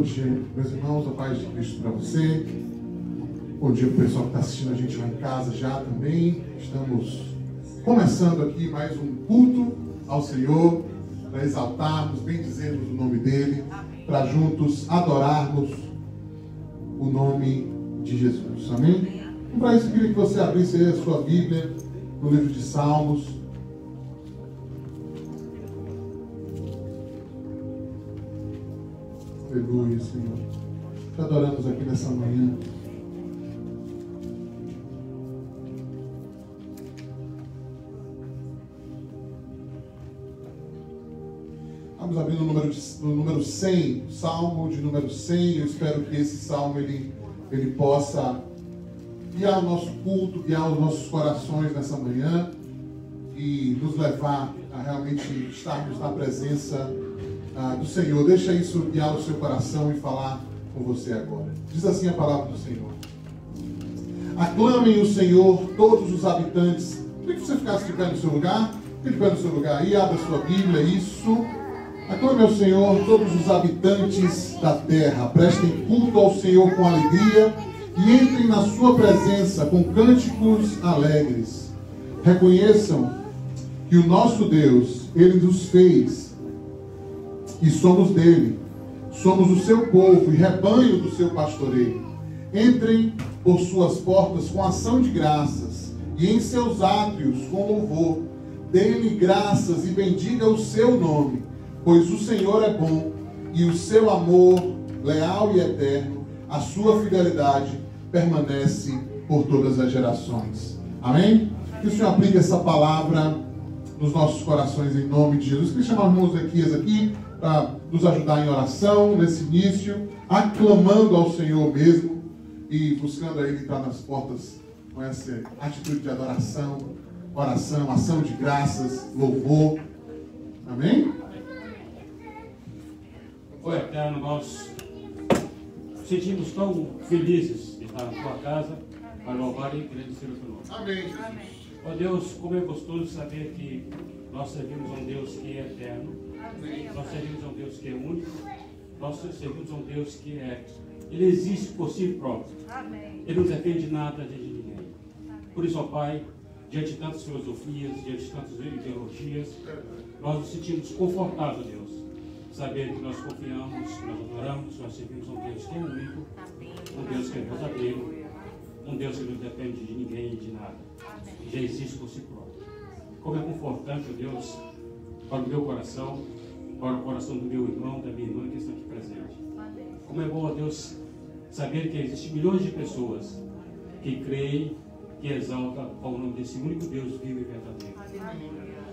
dia, meus irmãos, a paz de Cristo para você. Bom dia para o pessoal que está assistindo a gente lá em casa já também. Estamos começando aqui mais um culto ao Senhor, para exaltarmos, bendizermos o nome dEle, para juntos adorarmos o nome de Jesus. Amém? E para isso eu queria que você abrisse aí a sua Bíblia no livro de Salmos. Aleluia, Senhor. Te adoramos aqui nessa manhã. Vamos abrir no número 100, Salmo de número 100. Eu espero que esse Salmo ele possa guiar o nosso culto, guiar os nossos corações nessa manhã e nos levar a realmente estarmos na presença do Senhor. Deixa isso guiar o seu coração e falar com você agora. Diz assim a palavra do Senhor: aclamem o Senhor todos os habitantes. Queria que você ficasse de pé no seu lugar. Fique de pé no seu lugar aí, abra sua Bíblia, isso. Aclame ao Senhor todos os habitantes da terra. Prestem culto ao Senhor com alegria e entrem na sua presença com cânticos alegres. Reconheçam que o nosso Deus, Ele nos fez e somos dele. Somos o seu povo e rebanho do seu pastoreio. Entrem por suas portas com ação de graças e em seus átrios com louvor. Dê-lhe graças e bendiga o seu nome, pois o Senhor é bom e o seu amor leal e eterno, a sua fidelidade permanece por todas as gerações. Amém? Que o Senhor aplique essa palavra nos nossos corações em nome de Jesus. Queria chamar o irmão Zequias aqui para nos ajudar em oração nesse início, aclamando ao Senhor mesmo e buscando a Ele entrar nas portas com essa atitude de adoração, oração, ação de graças, louvor. Amém? Oi, Eterno, nós sentimos tão felizes de estar na tua casa para louvar e agradecer o teu nome. Amém, Jesus. Ó Deus, como é gostoso saber que nós servimos a um Deus que é eterno. Nós servimos a um Deus que é único. Nós servimos a um Deus que Ele existe por si próprio. Ele não depende de nada de ninguém. Por isso, ó Pai, diante de tantas filosofias, diante de tantas ideologias, nós nos sentimos confortáveis, Deus, saber que nós confiamos, nós adoramos, nós servimos a um Deus que é único, um Deus que é verdadeiro, um Deus que não depende de ninguém e de nada. Já existe por si próprio. Como é confortante, ó Deus, para o meu coração, para o coração do meu irmão, da minha irmã que está aqui presente. Como é bom, ó Deus, saber que existem milhões de pessoas que creem, que exaltam ao nome desse único Deus vivo e verdadeiro.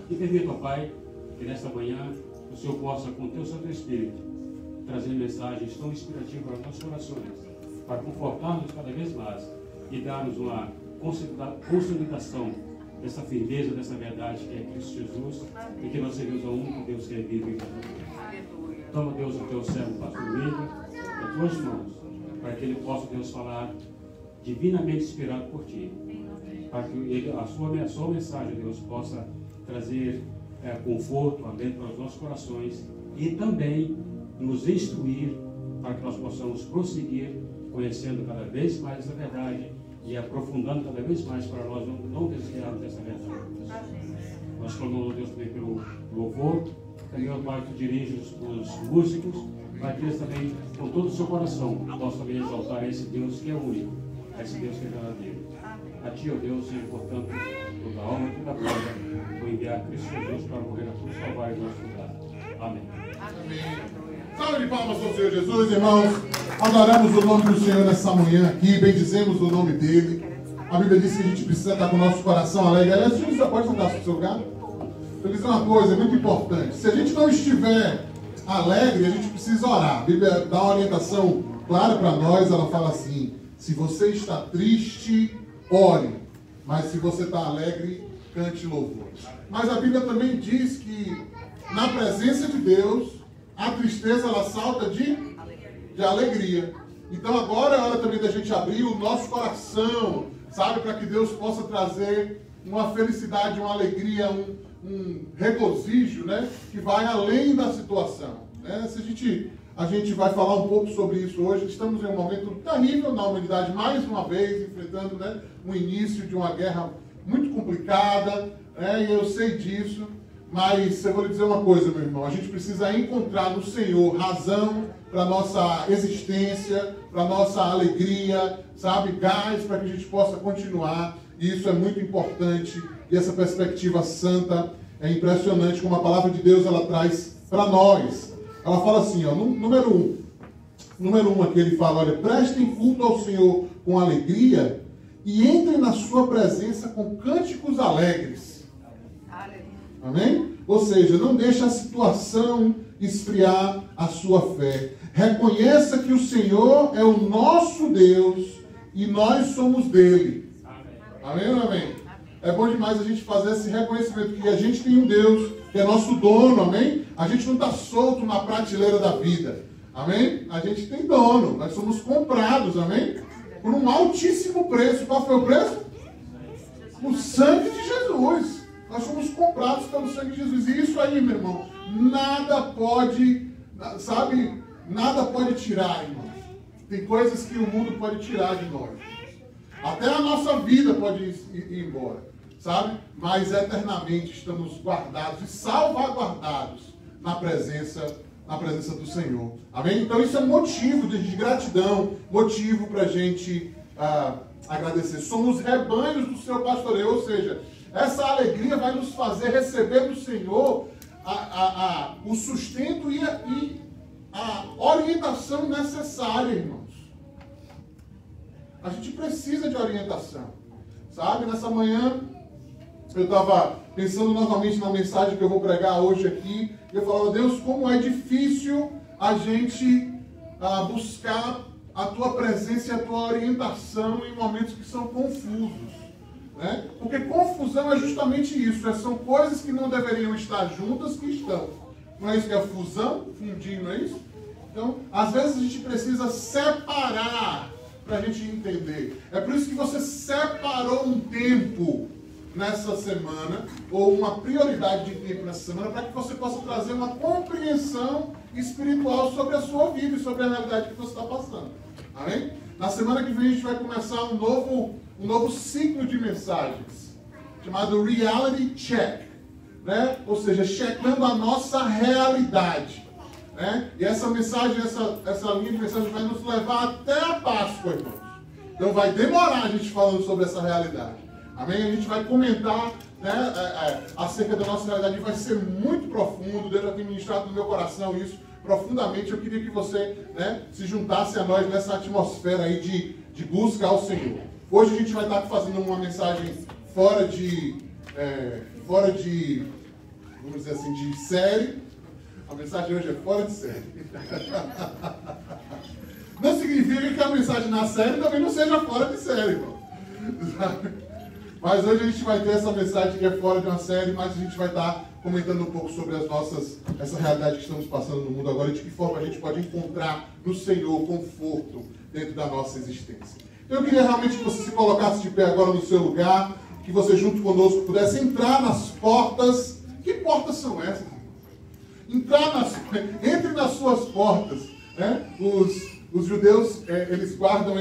E permita, ó Pai, que nesta manhã o Senhor possa, com o teu Santo Espírito, trazer mensagens tão inspirativas aos nossos corações, para confortar-nos cada vez mais e dar-nos uma consolidação dessa firmeza, dessa verdade que é Cristo Jesus, e que nós servimos ao único Deus que é vivo e verdadeiro. Toma, Deus, o teu servo, pastor William, nas tuas mãos, para que ele possa, Deus, falar divinamente inspirado por ti, para que a sua mensagem, Deus, possa trazer conforto, amém, para os nossos corações e também nos instruir para que nós possamos prosseguir conhecendo cada vez mais essa verdade e aprofundando cada vez mais para nós não desviarmos dessa verdade. Nós clamamos a Deus também pelo louvor, também, ó Pai, tu diriges os músicos, para que eles também, com todo o seu coração, possam também exaltar esse Deus que é único, esse Deus que é verdadeiro. A ti, ó Deus, seja, portanto, toda a alma e toda a glória, vou enviar Cristo Jesus para morrer na cruz Calvário em nosso lugar. Amém. Amém. Salve de palmas ao Senhor Jesus, irmãos. Adoramos o nome do Senhor nessa manhã aqui, bendizemos o nome dele. A Bíblia diz que a gente precisa estar com o nosso coração alegre. Aliás, você pode sentar no seu lugar? Eu vou dizer uma coisa muito importante. Se a gente não estiver alegre, a gente precisa orar. A Bíblia dá uma orientação clara para nós. Ela fala assim: se você está triste, ore. Mas se você está alegre, cante louvores. Mas a Bíblia também diz que na presença de Deus, a tristeza ela salta de alegria. Então agora é hora também da gente abrir o nosso coração, sabe, para que Deus possa trazer uma felicidade, uma alegria, um regozijo, né, que vai além da situação, né? Se a gente a gente vai falar um pouco sobre isso hoje. Estamos em um momento terrível na humanidade, mais uma vez, enfrentando, né, o início de uma guerra muito complicada, né, e eu sei disso, mas eu vou lhe dizer uma coisa, meu irmão, a gente precisa encontrar no Senhor razão para a nossa existência, para a nossa alegria, sabe, gás para que a gente possa continuar, e isso é muito importante, e essa perspectiva santa é impressionante como a palavra de Deus ela traz para nós. Ela fala assim, ó, número 1 aqui ele fala, olha, prestem culto ao Senhor com alegria e entrem na sua presença com cânticos alegres. Amém? Ou seja, não deixe a situação esfriar a sua fé. Reconheça que o Senhor é o nosso Deus e nós somos dele. Amém ou não amém? É bom demais a gente fazer esse reconhecimento que a gente tem um Deus que é nosso dono, amém? A gente não está solto na prateleira da vida, amém? A gente tem dono, nós somos comprados, amém? Por um altíssimo preço. Qual foi o preço? O sangue de Jesus. Nós somos comprados pelo sangue de Jesus. E isso aí, meu irmão, nada pode, sabe, nada pode tirar, irmão. Tem coisas que o mundo pode tirar de nós. Até a nossa vida pode ir embora, sabe? Mas eternamente estamos guardados e salvaguardados na presença do Senhor. Amém? Então isso é motivo de gratidão, motivo para a gente agradecer. Somos rebanhos do seu pastoreio, ou seja, essa alegria vai nos fazer receber do Senhor o sustento e a orientação necessária, irmãos. A gente precisa de orientação, sabe? Nessa manhã eu estava pensando novamente na mensagem que eu vou pregar hoje aqui, e eu falava, Deus, como é difícil a gente buscar a Tua presença e a Tua orientação em momentos que são confusos, né? Porque confusão é justamente isso, são coisas que não deveriam estar juntas que estão. Não é isso que é fusão? Fundir, não é isso? Então, às vezes a gente precisa separar para a gente entender. É por isso que você separou um tempo nessa semana, ou uma prioridade de tempo nessa semana, para que você possa trazer uma compreensão espiritual sobre a sua vida e sobre a realidade que você está passando. Amém? Na semana que vem a gente vai começar um novo ciclo de mensagens, chamado Reality Check, né? Ou seja, checando a nossa realidade. Né? E essa mensagem, essa linha de mensagem vai nos levar até a Páscoa, irmãos. Então vai demorar a gente falando sobre essa realidade. Amém? A gente vai comentar, né, acerca da nossa realidade. Vai ser muito profundo. Deus já tem ministrado no meu coração isso profundamente. Eu queria que você, né, se juntasse a nós nessa atmosfera aí de busca ao Senhor. Hoje a gente vai estar fazendo uma mensagem fora de vamos dizer assim, de série. A mensagem hoje é fora de série. Não significa que a mensagem na série também não seja fora de série, irmão. Mas hoje a gente vai ter essa mensagem que é fora de uma série, mas a gente vai estar comentando um pouco sobre essa realidade que estamos passando no mundo agora e de que forma a gente pode encontrar no Senhor conforto dentro da nossa existência. Então eu queria realmente que você se colocasse de pé agora no seu lugar, que você junto conosco pudesse entrar nas portas. Que portas são essas? Entre nas suas portas, né? Os judeus, eles guardam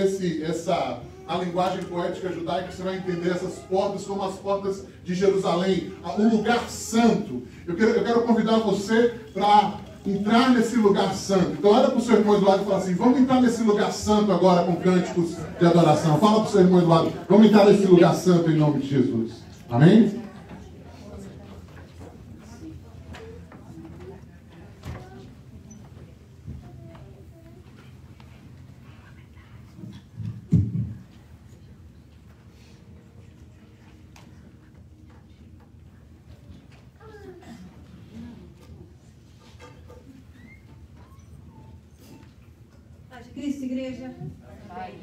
a linguagem poética judaica, você vai entender essas portas como as portas de Jerusalém, o lugar santo. Eu quero convidar você para entrar nesse lugar santo. Então olha para o seu irmão do lado e fala assim, vamos entrar nesse lugar santo agora com cânticos de adoração. Fala para o seu irmão do lado, vamos entrar nesse lugar santo em nome de Jesus. Amém? Cristo, igreja. Amém.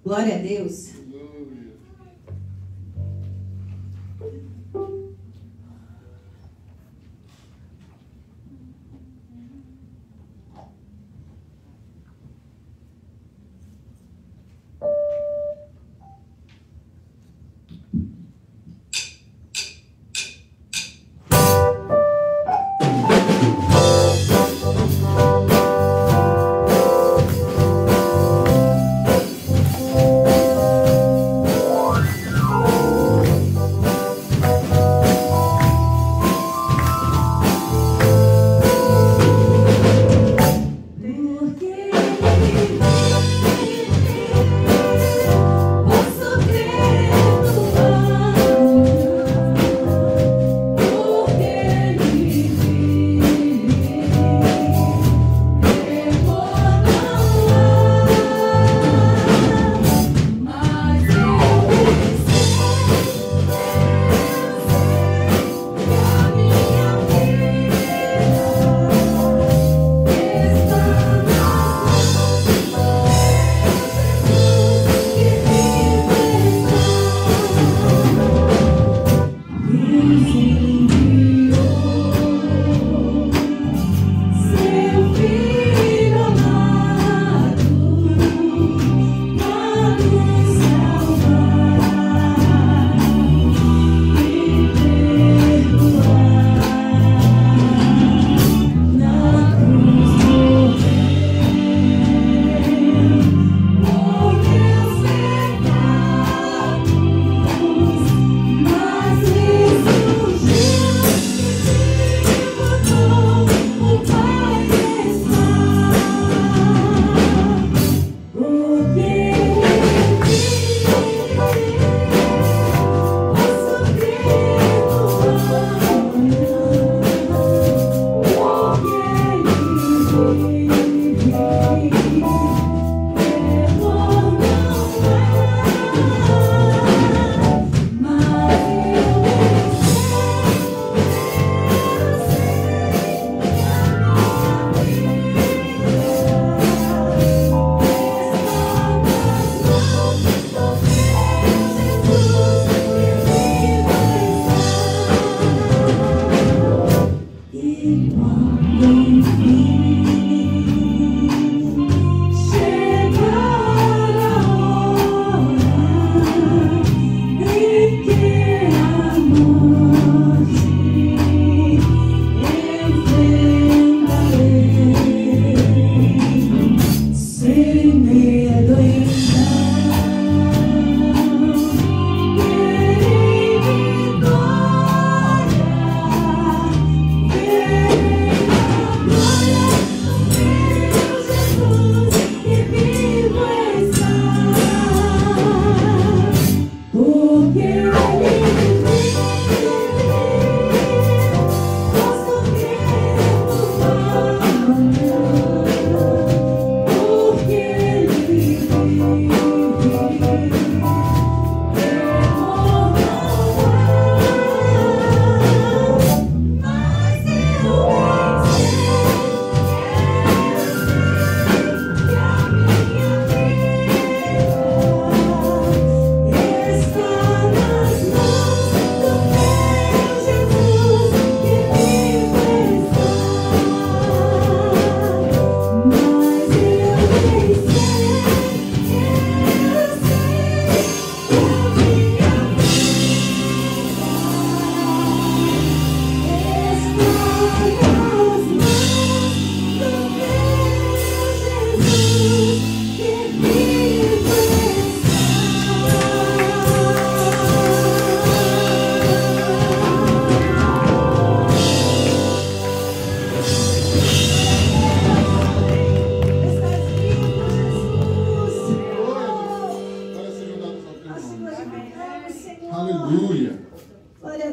Glória a Deus.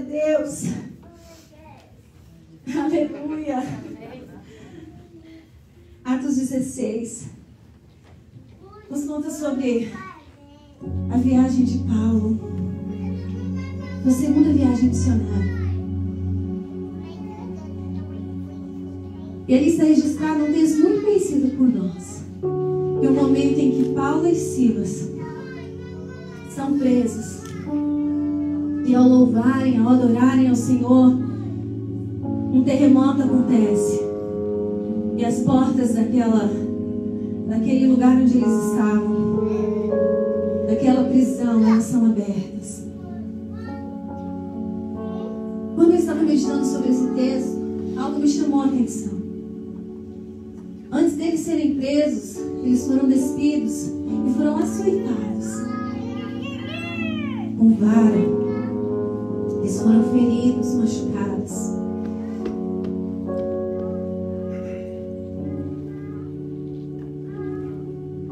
Deus. Aleluia. Atos 16 nos conta sobre a viagem de Paulo, a segunda viagem missionária. E ali está registrado um texto muito conhecido por nós. E o momento em que Paulo e Silas são presos. E ao louvarem, ao adorarem ao Senhor, um terremoto acontece. E as portas daquele lugar onde eles estavam, daquela prisão, elas são abertas. Quando eu estava meditando sobre esse texto, algo me chamou a atenção. Antes deles serem presos, eles foram despidos e foram açoitados com vara. Eles foram feridos, machucados.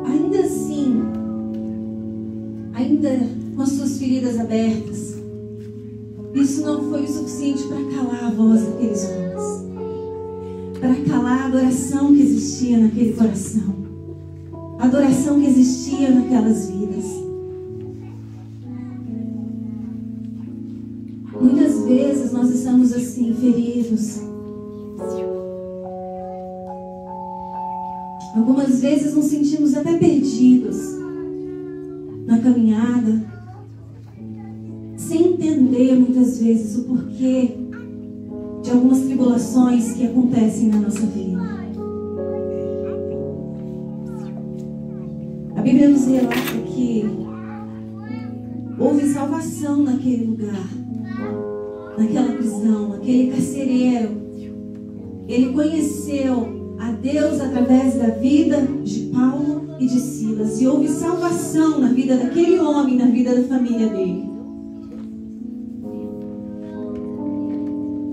Ainda assim, ainda com as suas feridas abertas, isso não foi o suficiente para calar a voz daqueles homens, para calar a adoração que existia naquele coração, a adoração que existia naquelas vidas. Muitas vezes nós estamos assim, feridos. Algumas vezes nos sentimos até perdidos na caminhada, sem entender muitas vezes o porquê de algumas tribulações que acontecem na nossa vida. A Bíblia nos relata que houve salvação naquele lugar, naquela prisão, aquele carcereiro. Ele conheceu a Deus através da vida de Paulo e de Silas. E houve salvação na vida daquele homem, na vida da família dele.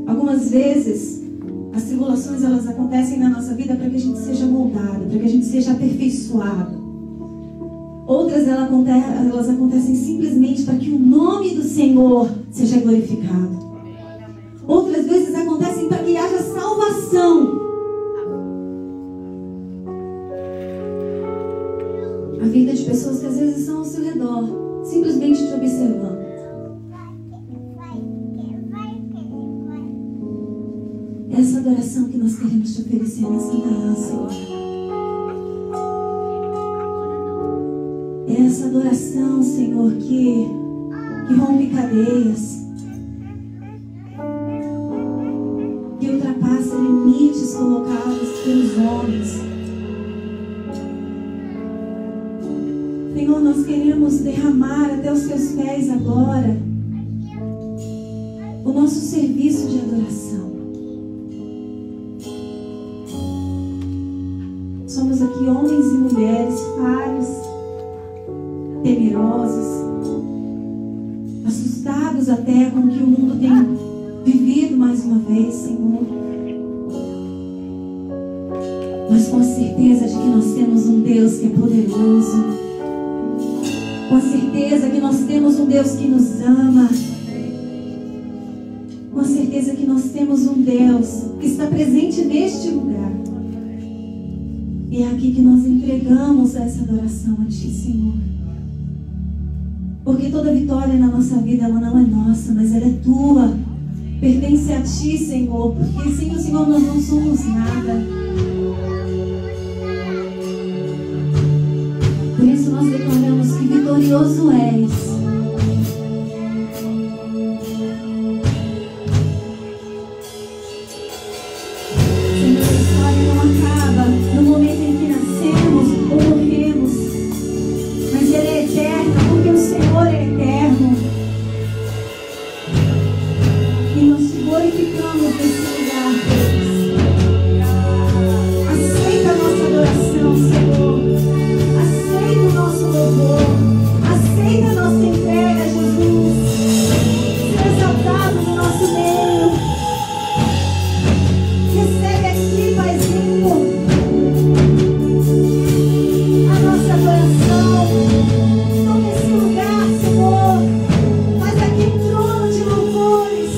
Algumas vezes, as tribulações elas acontecem na nossa vida para que a gente seja moldado, para que a gente seja aperfeiçoado. Outras elas acontecem simplesmente para que o nome do Senhor seja glorificado. Outras vezes acontecem para que haja salvação. A vida de pessoas que às vezes estão ao seu redor, simplesmente te observando. Essa adoração que nós queremos te oferecer nessa manhã, Senhor. Essa adoração, Senhor, que rompe cadeias, que ultrapassa limites colocados pelos homens. Senhor, nós queremos derramar até os teus pés agora o nosso serviço de adoração. Somos aqui homens e mulheres falhos, temerosos, assustados até com o que o mundo tem vivido mais uma vez, Senhor. Mas com a certeza de que nós temos um Deus que é poderoso, com a certeza que nós temos um Deus que nos ama, com a certeza que nós temos um Deus que está presente neste lugar. E é aqui que nós entregamos essa adoração a Ti, Senhor. Porque toda vitória na nossa vida, ela não é nossa, mas ela é Tua. Pertence a Ti, Senhor. Porque sem o Senhor nós não somos nada. Por isso nós declaramos que vitorioso és. Toma esse lugar, Senhor. Faz aqui um trono de louvores.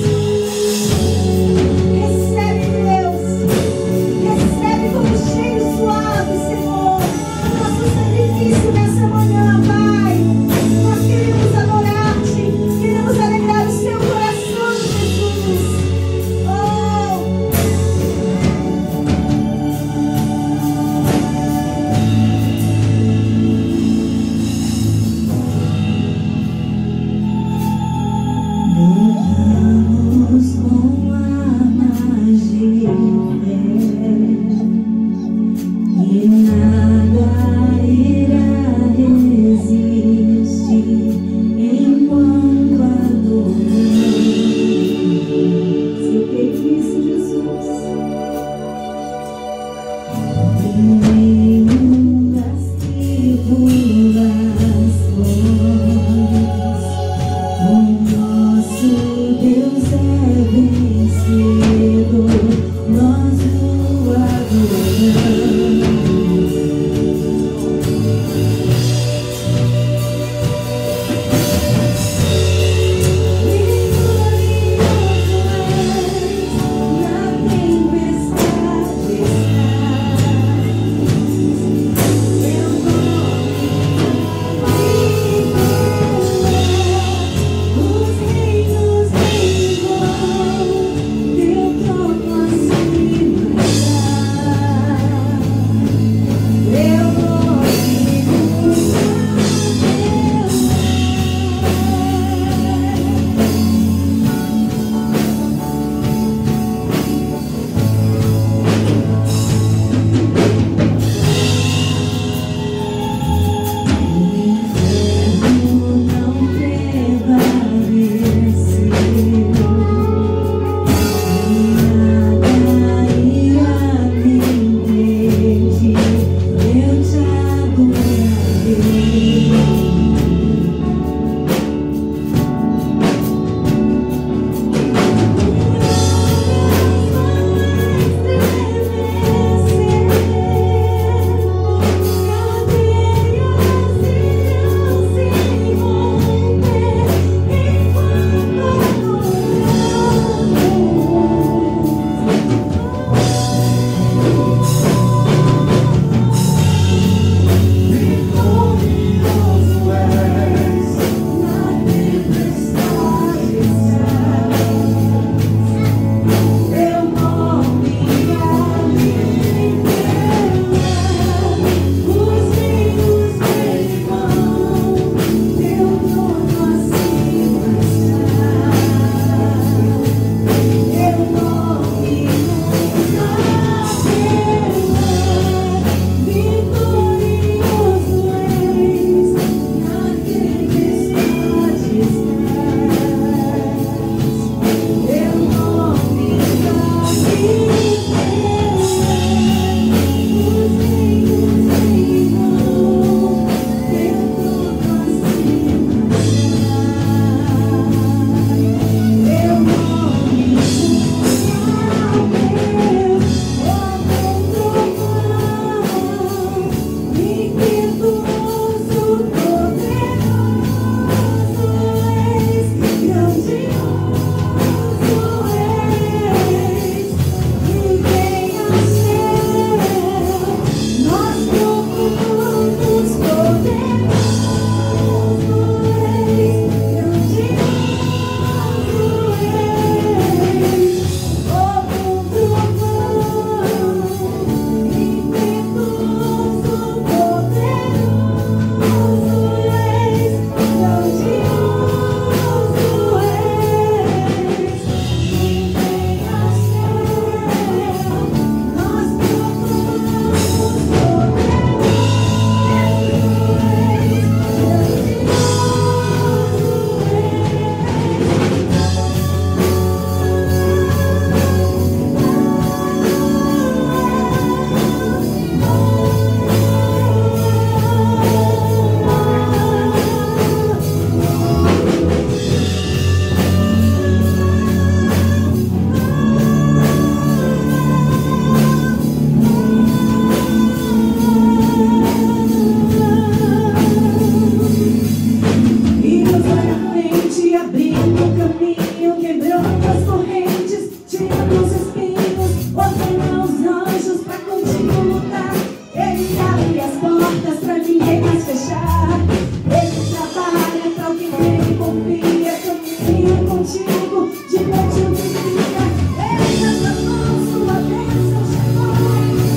quebrando as correntes, tirando os espinhos, ordena os anjos pra contigo lutar. Ele abre as portas pra ninguém mais fechar. Ele trabalha pra alguém nele confia, caminha contigo de noite ou de dia. Ele dá sua mão, sua bênção chegou,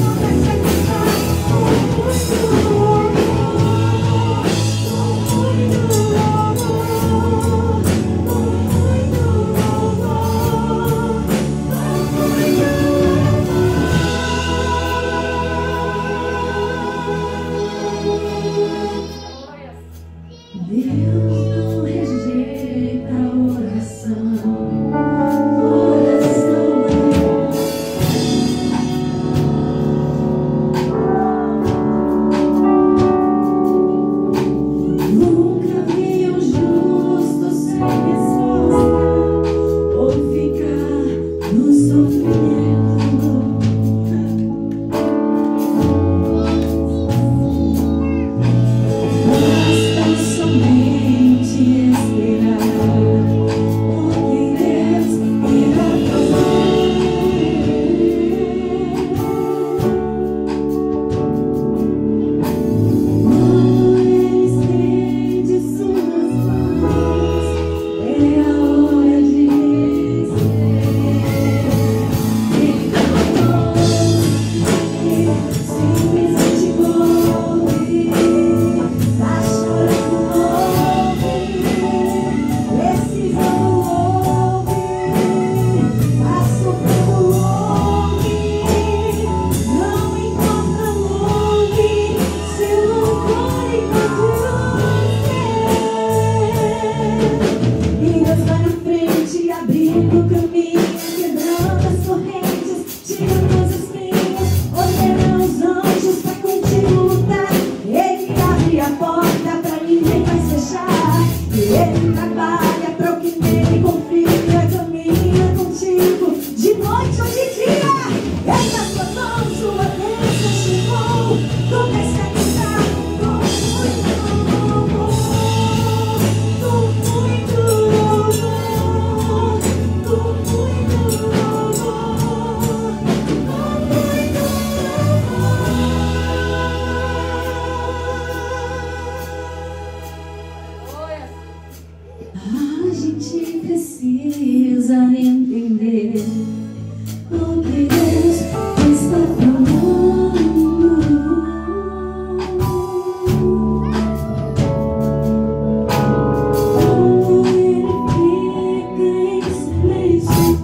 começa a cantar. Deus não rejeita a oração. Nunca vi um justo sem resposta ou ficar no sofrimento. Basta somente esperar o que Deus irá fazer. Quando Ele estende suas mãos, é a hora de vencer. Ele caminhou, simplesmente ouve. Tá chorando, ouve. Precisando, ouve. Tá sofrendo, ouve. Não importa, ouve. Seu louvor enquanto e Deus vai na frente, abrindo o caminho, quebrando as correntes, tirando os espinhos, ordena os anjos pra contigo lutar. Ele abre a porta pra ninguém mais fechar. E ele trabalha pra o que nele confia, caminha contigo de noite ou de dia. Essa sua mão, sua bênção chegou, comece a cantar com muito louvor, com muito louvor, com muito louvor, com muito louvor. A gente precisa entender o que Deus está falando. Quando Ele fica em silêncio,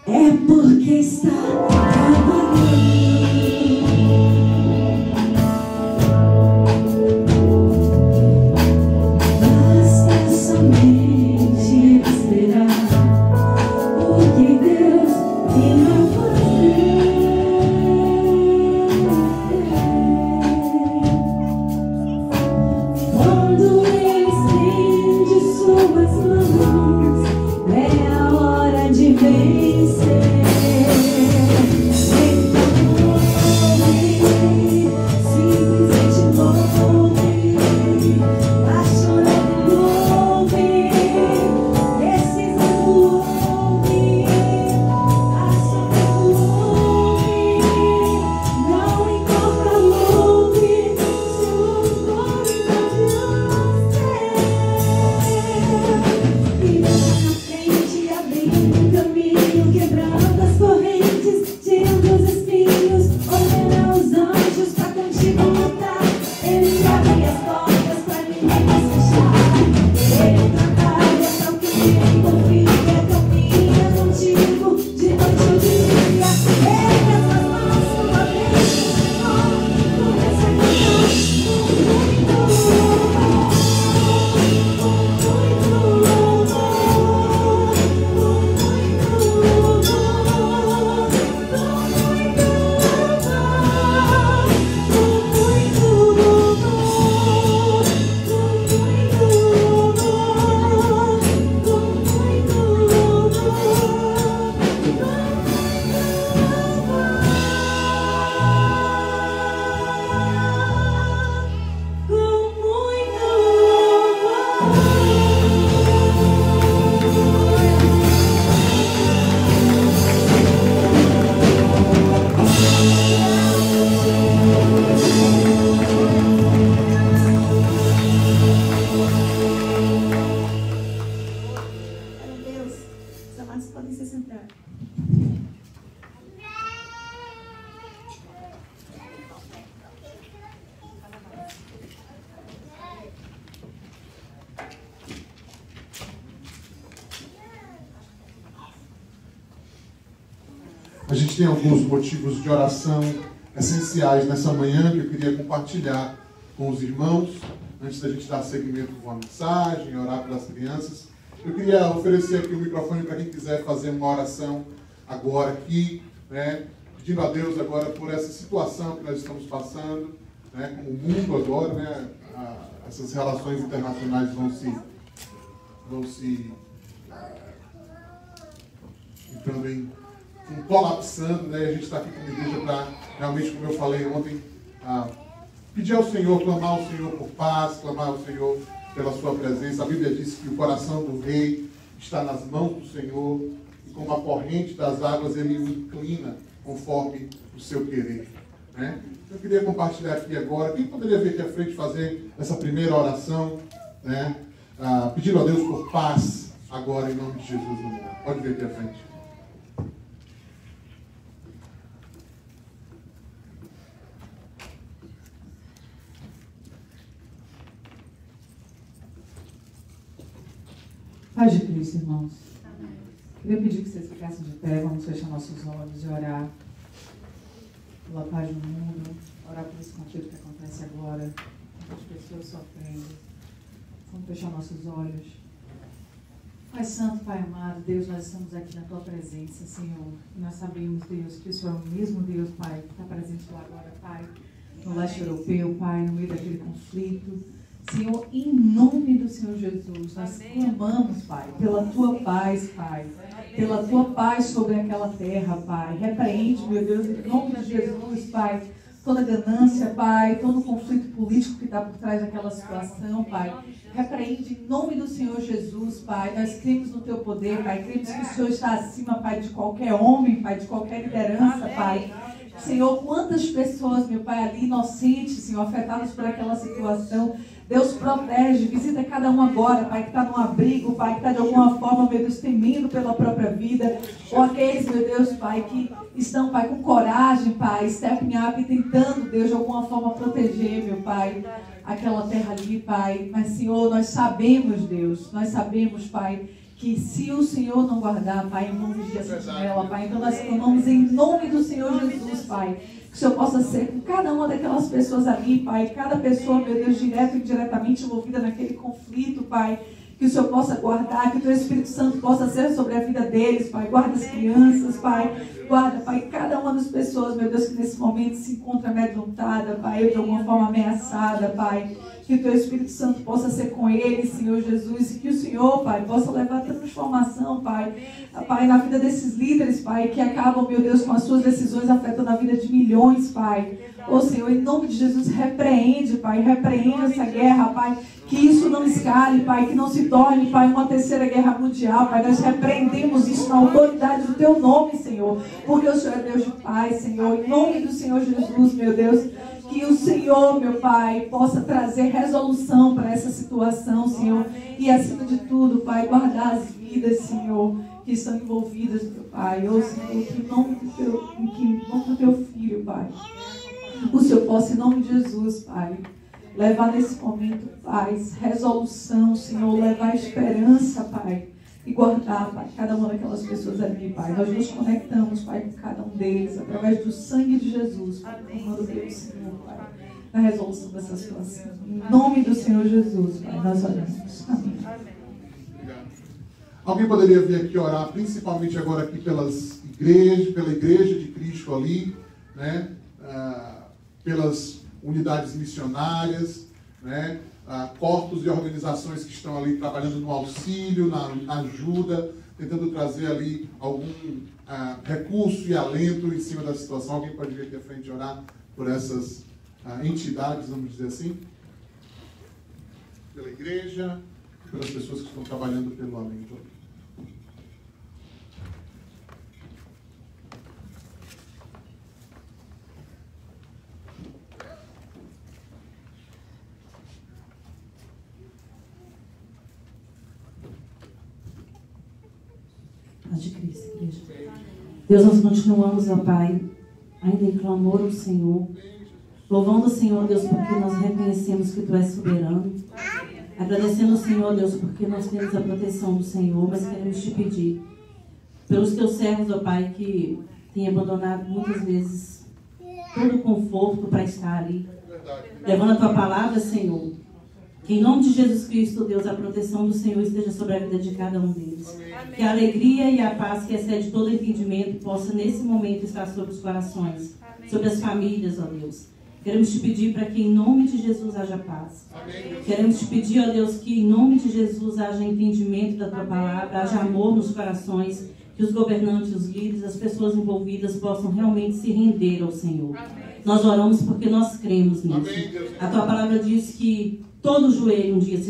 é porque está trabalhando. Basta somente esperar o que Deus irá fazer. Quando Ele estende suas mãos, é a hora de vencer. amados podem se sentar. A gente tem alguns motivos de oração essenciais nessa manhã que eu queria compartilhar com os irmãos, antes da gente dar seguimento com a mensagem, orar pelas crianças. Eu queria oferecer aqui o microfone para quem quiser fazer uma oração agora aqui, né, pedindo a Deus agora por essa situação que nós estamos passando, né, como o mundo agora, né, essas relações internacionais vão se entrando em colapsando, né? A gente está aqui como igreja para realmente, como eu falei ontem, pedir ao Senhor, clamar ao Senhor por paz, clamar ao Senhor pela sua presença. A Bíblia diz que o coração do rei está nas mãos do Senhor e como a corrente das águas ele o inclina conforme o seu querer, né? Eu queria compartilhar aqui agora. Quem poderia vir aqui à frente fazer essa primeira oração, né? Pedindo a Deus por paz agora em nome de Jesus no mundo. Pode vir aqui à frente. Paz de Cristo, irmãos. Queria pedir que vocês ficassem de pé, vamos fechar nossos olhos e orar pela paz do mundo, orar por esse conflito que acontece agora, as pessoas sofrendo. Vamos fechar nossos olhos. Pai Santo, Pai amado, Deus, nós estamos aqui na Tua presença, Senhor. E nós sabemos, Deus, que o Senhor é o mesmo Deus, Pai, que está presente lá agora, Pai, no leste europeu, Pai, no meio daquele conflito. Senhor, em nome do Senhor Jesus, nós clamamos, Pai, pela Tua paz, Pai, pela Tua paz sobre aquela terra, Pai. Repreende, meu Deus, em nome de Jesus, Pai, toda ganância, Pai, todo conflito político que está por trás daquela situação, Pai. Repreende em nome do Senhor Jesus, Pai. Nós cremos no Teu poder, Pai. Cremos que o Senhor está acima, Pai, de qualquer homem, Pai, de qualquer liderança, Pai. Senhor, quantas pessoas, meu Pai, ali inocentes, Senhor, afetadas por aquela situação. Deus protege, visita cada um agora, Pai, que está no abrigo, Pai, que está de alguma forma, meu Deus, temendo pela própria vida. Ou aqueles, meu Deus, Pai, que estão, Pai, com coragem, Pai, stepping up, tentando, Deus, de alguma forma proteger, meu Pai, aquela terra ali, Pai. Mas, Senhor, nós sabemos, Deus, Pai, que se o Senhor não guardar, Pai, em nome de Jesus nela, Pai, então nós clamamos em nome do Senhor Jesus, Pai, que o Senhor possa ser com cada uma daquelas pessoas ali, Pai, cada pessoa, meu Deus, direto e indiretamente envolvida naquele conflito, Pai, que o Senhor possa guardar, que o Teu Espírito Santo possa ser sobre a vida deles, Pai, guarda as crianças, Pai, guarda, Pai, cada uma das pessoas, meu Deus, que nesse momento se encontra amedrontada, Pai, ou de alguma forma ameaçada, Pai. Que o Teu Espírito Santo possa ser com eles, Senhor Jesus, e que o Senhor, Pai, possa levar transformação, Pai, na vida desses líderes, Pai, que acabam, meu Deus, com as suas decisões afetando a vida de milhões, Pai. Ô Senhor, em nome de Jesus, repreende, Pai, repreende essa guerra, Pai, que isso não escale, Pai, que não se torne, Pai, uma terceira guerra mundial, Pai. Nós repreendemos isso na autoridade do Teu nome, Senhor, porque o Senhor é Deus de paz, Senhor, em nome do Senhor Jesus, meu Deus. Que o Senhor, meu Pai, possa trazer resolução para essa situação, Senhor. E acima de tudo, Pai, guardar as vidas, Senhor, que estão envolvidas, meu Pai. Ô Senhor, que em nome do Teu Filho, Pai, o Senhor possa, em nome de Jesus, Pai, levar nesse momento paz, resolução, Senhor, levar esperança, Pai. E guardar, Pai, cada uma daquelas pessoas ali, Pai. Nós nos conectamos, Pai, com cada um deles, através do sangue de Jesus, Pai, clamando Deus, Senhor, Pai, na resolução dessa situação. Em nome do Senhor Jesus, Pai, nós oramos. Amém. Obrigado. Alguém poderia vir aqui orar, principalmente agora aqui pela igreja de Cristo ali, né? Pelas unidades missionárias, né? Corpos e organizações que estão ali trabalhando no auxílio, na ajuda, tentando trazer ali algum recurso e alento em cima da situação. Alguém pode vir aqui à frente orar por essas entidades, vamos dizer assim? Pela igreja, pelas pessoas que estão trabalhando pelo alento. Paz de Cristo, igreja. Deus, nós continuamos, ó Pai, ainda em clamor ao Senhor, louvando o Senhor, Deus, porque nós reconhecemos que Tu és soberano, agradecendo ao Senhor, Deus, porque nós temos a proteção do Senhor, mas queremos Te pedir pelos Teus servos, ó Pai, que têm abandonado muitas vezes todo o conforto para estar ali, levando a Tua palavra, Senhor. Que em nome de Jesus Cristo, Deus, a proteção do Senhor esteja sobre a vida de cada um deles. Amém. Que a alegria e a paz que excede todo entendimento possa nesse momento estar sobre os corações, amém, sobre as famílias, ó Deus. Queremos Te pedir para que em nome de Jesus haja paz. Amém. Queremos Te pedir, ó Deus, que em nome de Jesus haja entendimento da Tua palavra, haja amor nos corações, que os governantes, os líderes, as pessoas envolvidas possam realmente se render ao Senhor. Amém. Nós oramos porque nós cremos nisso. Amém, a Tua palavra diz que todo joelho um dia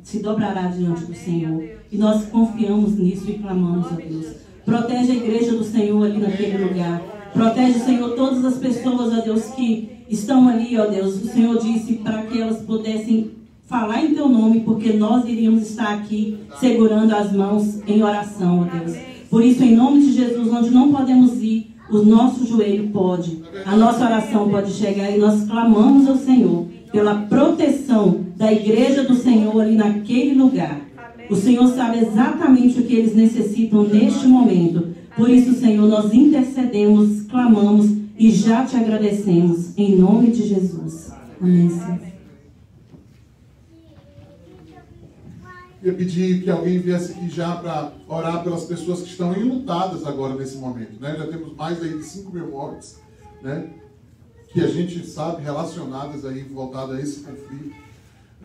se dobrará diante do Senhor. E nós confiamos nisso e clamamos a Deus. Protege a igreja do Senhor ali naquele lugar. Protege, Senhor, todas as pessoas, ó Deus, que estão ali, ó Deus. O Senhor disse para que elas pudessem falar em Teu nome, porque nós iríamos estar aqui segurando as mãos em oração, ó Deus. Por isso, em nome de Jesus, onde não podemos ir, o nosso joelho pode. A nossa oração pode chegar e nós clamamos ao Senhor pela proteção da igreja do Senhor ali naquele lugar. Amém. O Senhor sabe exatamente o que eles necessitam neste momento. Por isso, Senhor, nós intercedemos, clamamos e já Te agradecemos. Em nome de Jesus. Amém, Senhor. Eu pedi que alguém viesse aqui já para orar pelas pessoas que estão enlutadas agora nesse momento, né? Já temos mais aí de 5.000 mortes, né? Que a gente sabe relacionadas aí, voltadas a esse conflito,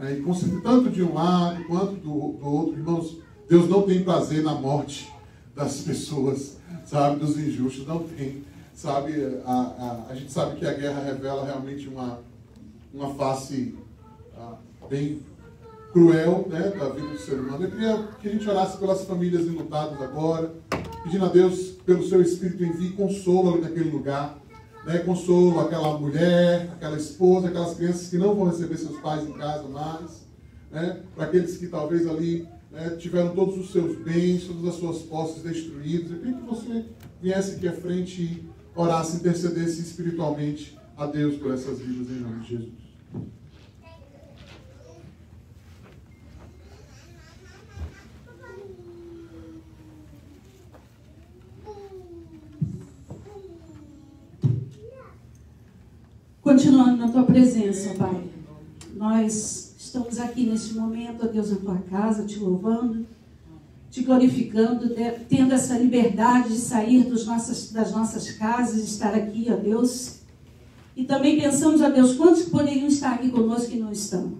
né? E tanto de um lado quanto do outro, irmãos, Deus não tem prazer na morte das pessoas, sabe, dos injustos, não tem, sabe, a gente sabe que a guerra revela realmente uma face bem cruel, né, da vida do ser humano. Eu queria que a gente orasse pelas famílias enlutadas agora, pedindo a Deus, pelo Seu Espírito, envie consolo ali naquele lugar, né, consolo àquela mulher, àquela esposa, aquelas crianças que não vão receber seus pais em casa mais, né, para aqueles que talvez ali, né, tiveram todos os seus bens, todas as suas posses destruídas. Eu queria que você viesse aqui à frente e orasse, intercedesse espiritualmente a Deus por essas vidas em nome de Jesus. Continuando na Tua presença, Pai. Nós estamos aqui neste momento, ó Deus, na Tua casa, Te louvando, Te glorificando, tendo essa liberdade de sair das nossas casas, estar aqui, ó Deus. E também pensamos, ó Deus, quantos poderiam estar aqui conosco e não estão.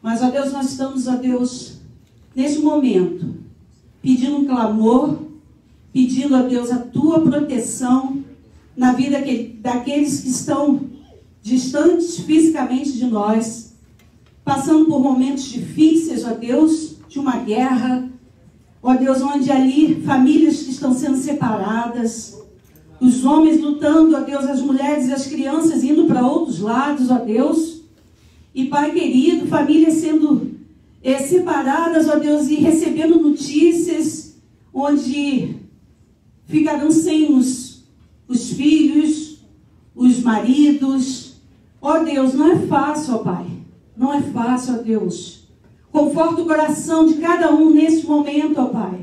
Mas, ó Deus, nós estamos, ó Deus, neste momento, pedindo um clamor, pedindo, ó Deus, a Tua proteção na vida daqueles que estão distantes fisicamente de nós, passando por momentos difíceis, ó Deus, de uma guerra, ó Deus, onde ali famílias que estão sendo separadas, os homens lutando, ó Deus, as mulheres e as crianças indo para outros lados, ó Deus, e Pai querido, famílias sendo separadas, ó Deus, e recebendo notícias onde ficarão sem os filhos, os maridos. Ó Deus, não é fácil, ó Pai. Não é fácil, ó Deus. Conforta o coração de cada um neste momento, ó Pai.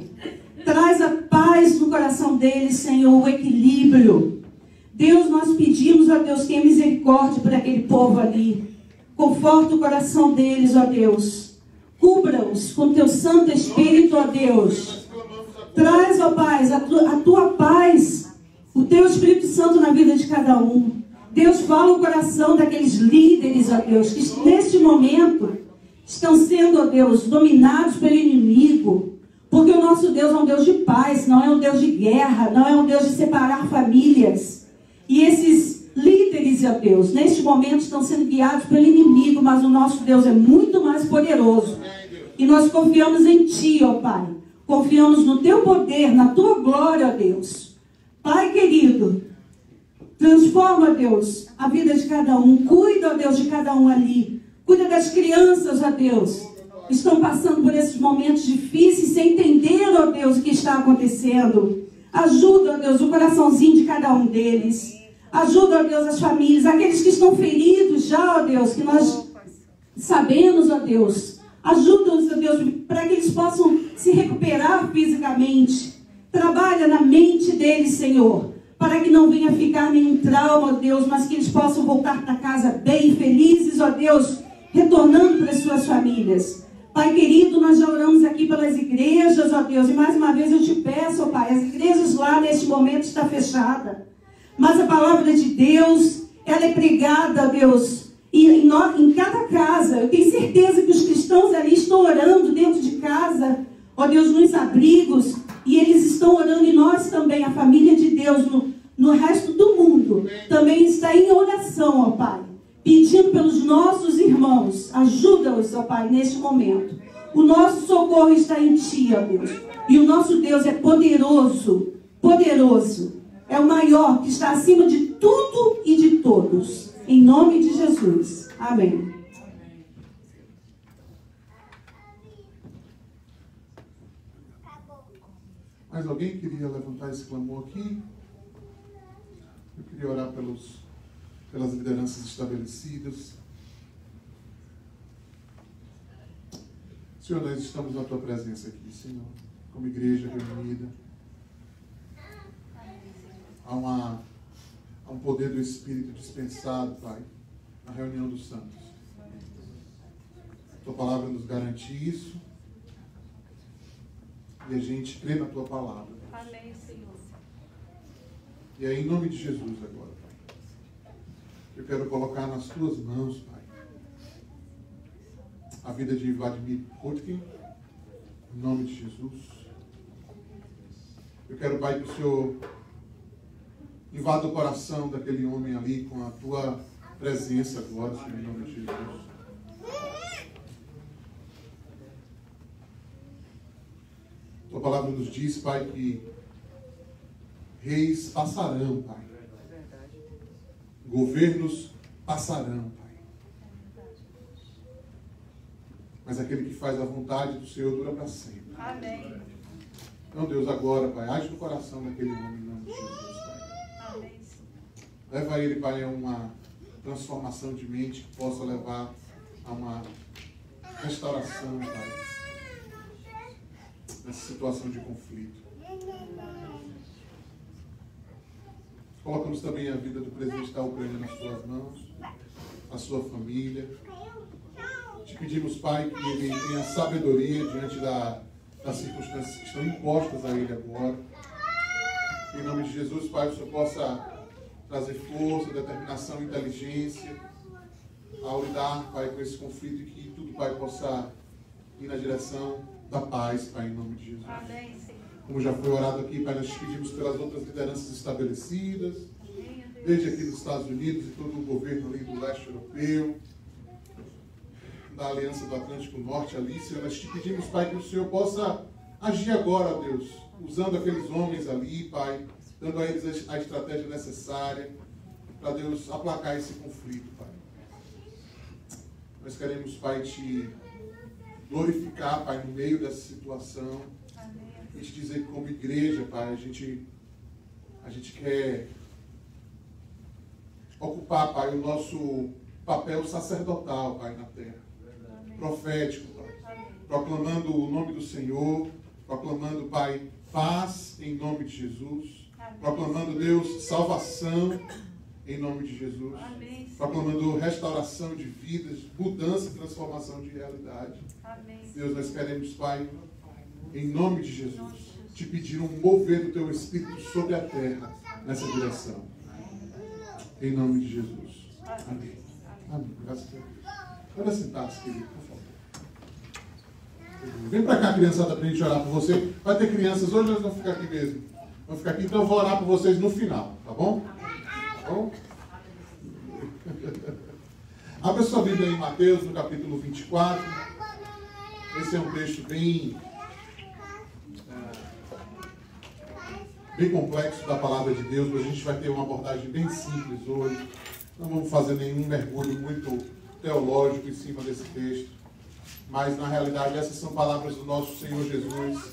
Traz a paz no coração deles, Senhor, o equilíbrio. Deus, nós pedimos, ó Deus, tenha misericórdia por aquele povo ali. Conforta o coração deles, ó Deus. Cubra-os com Teu Santo Espírito, ó Deus. Traz, ó Pai, a Tua paz, o Teu Espírito Santo na vida de cada um. Deus, fala o coração daqueles líderes, ó Deus, que neste momento estão sendo, ó Deus, dominados pelo inimigo. Porque o nosso Deus é um Deus de paz, não é um Deus de guerra, não é um Deus de separar famílias. E esses líderes, ó Deus, neste momento estão sendo guiados pelo inimigo, mas o nosso Deus é muito mais poderoso. E nós confiamos em Ti, ó Pai. Confiamos no Teu poder, na Tua glória, ó Deus. Pai querido, transforma, Deus, a vida de cada um. Cuida, ó Deus, de cada um ali. Cuida das crianças, ó Deus. estão passando por esses momentos difíceis sem entender, ó Deus, o que está acontecendo. Ajuda, ó Deus, o coraçãozinho de cada um deles. Ajuda, ó Deus, as famílias, aqueles que estão feridos já, ó Deus, que nós sabemos, ó Deus. Ajuda-os, ó Deus, para que eles possam se recuperar fisicamente. Trabalha na mente deles, Senhor, para que não venha ficar nenhum trauma, ó Deus, mas que eles possam voltar para casa bem, felizes, ó Deus, retornando para as suas famílias. Pai querido, nós já oramos aqui pelas igrejas, ó Deus, e mais uma vez eu te peço, ó Pai, as igrejas lá neste momento estão fechadas, mas a palavra de Deus, ela é pregada, ó Deus, e em cada casa. Eu tenho certeza que os cristãos ali estão orando dentro de casa, ó Deus, nos abrigos, e eles estão orando, e nós também, a família de Deus, no resto do mundo, também está em oração, ó Pai, pedindo pelos nossos irmãos. Ajuda-os, ó Pai, neste momento. O nosso socorro está em Ti, ó Deus, e o nosso Deus é poderoso, poderoso, é o maior, que está acima de tudo e de todos. Em nome de Jesus. Amém. Mais alguém queria levantar esse clamor aqui? Eu queria orar pelas lideranças estabelecidas. Senhor, nós estamos na Tua presença aqui, Senhor, como igreja reunida. Há um poder do Espírito dispensado, Pai, na reunião dos santos. A Tua palavra nos garante isso. E a gente crê na Tua palavra. Amém, Senhor. E aí, em nome de Jesus agora, Pai, eu quero colocar nas Tuas mãos, Pai, a vida de Vladimir Putin, em nome de Jesus. Eu quero, Pai, que o Senhor invada o coração daquele homem ali com a Tua presença agora, Senhor, em nome de Jesus. Tua palavra nos diz, Pai, que reis passarão, Pai. Governos passarão, Pai. Mas aquele que faz a vontade do Senhor dura para sempre. Amém. Então, Deus, agora, Pai, age no coração daquele homem em nome de Jesus. Leva ele, Pai, a uma transformação de mente que possa levar a uma restauração, Pai, nessa situação de conflito. Coloca-nos também a vida do presidente da Ucrânia nas Tuas mãos, a sua família. Te pedimos, Pai, que ele tenha sabedoria diante das circunstâncias que estão impostas a ele agora. Em nome de Jesus, Pai, o Senhor possa trazer força, determinação, inteligência ao lidar, Pai, com esse conflito, e que tudo, Pai, possa ir na direção da paz, Pai, em nome de Jesus. Amém, Senhor. Como já foi orado aqui, Pai, nós te pedimos pelas outras lideranças estabelecidas, desde aqui dos Estados Unidos e todo o governo ali do leste europeu, da Aliança do Atlântico Norte ali, Senhor, nós te pedimos, Pai, que o Senhor possa agir agora, ó Deus, usando aqueles homens ali, Pai, dando a eles a estratégia necessária para Deus aplacar esse conflito, Pai. Nós queremos, Pai, te glorificar, Pai, no meio dessa situação. Amém. E te dizer que como igreja, Pai, a gente quer ocupar, Pai, o nosso papel sacerdotal, Pai, na terra. Amém. Profético, Pai. Amém. Proclamando o nome do Senhor, proclamando, Pai, paz em nome de Jesus. Proclamando, Deus, salvação em nome de Jesus. Amém. Proclamando restauração de vidas, mudança e transformação de realidade. Amém. Deus, nós queremos, Pai, em nome de Jesus, te pedir um mover do Teu Espírito sobre a terra nessa direção. Em nome de Jesus. Amém. Amém. Graças a Deus. Pode sentar-se, querido, por favor. Vem para cá, criançada, para a gente orar por você. Vai ter crianças hoje, nós vamos ficar aqui mesmo. Vamos ficar aqui, então eu vou orar por vocês no final, tá bom? Tá bom? Abra sua Bíblia em Mateus, no capítulo 24. Esse é um texto bem complexo da palavra de Deus, mas a gente vai ter uma abordagem bem simples hoje. Não vamos fazer nenhum mergulho muito teológico em cima desse texto. mas na realidade essas são palavras do nosso Senhor Jesus,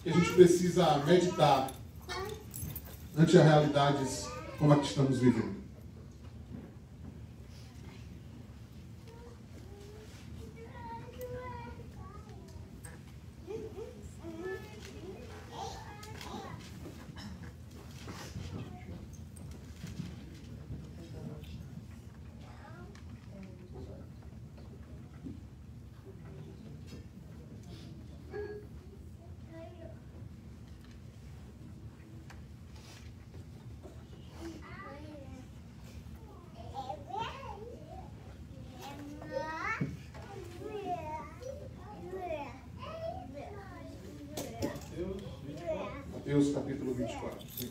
que a gente precisa meditar ante as realidades como a que estamos vivendo. Mateus capítulo 24. Sim.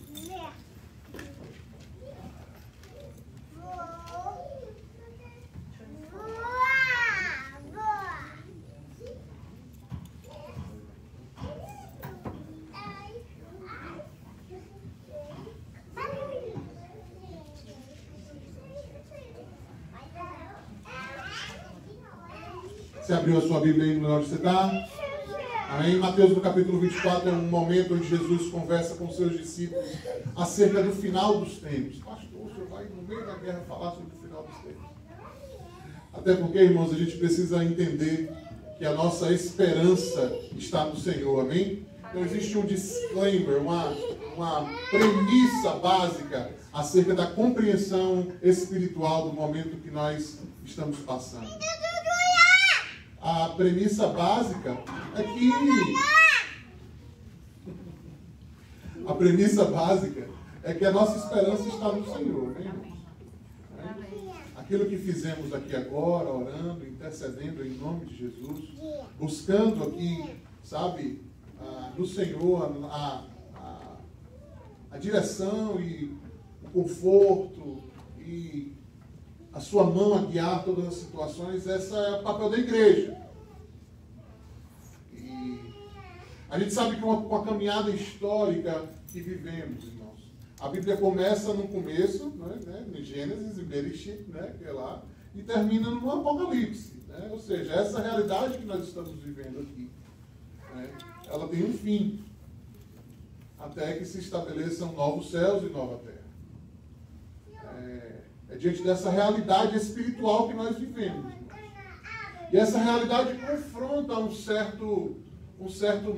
Você abriu a sua Bíblia aí no lugar onde você está? Amém? Mateus no capítulo 24 é um momento onde Jesus conversa com seus discípulos acerca do final dos tempos. Pastor, o senhor vai no meio da guerra falar sobre o final dos tempos. Até porque, irmãos, a gente precisa entender que a nossa esperança está no Senhor. Amém? Então existe um disclaimer, uma premissa básica acerca da compreensão espiritual do momento que nós estamos passando. A premissa básica é que a nossa esperança está no Senhor, né, irmãos? Aquilo que fizemos aqui agora, orando, intercedendo em nome de Jesus, buscando aqui, sabe, no Senhor a direção e o conforto e a sua mão a guiar todas as situações, essa é o papel da igreja. E a gente sabe que com a caminhada histórica que vivemos, irmãos, a Bíblia começa no começo, né, em Gênesis, em Bereshit, né, que é lá, e termina no Apocalipse. Né? Ou seja, essa realidade que nós estamos vivendo aqui, né, ela tem um fim, até que se estabeleçam novos céus e nova terra. É diante dessa realidade espiritual que nós vivemos. E essa realidade confronta um certo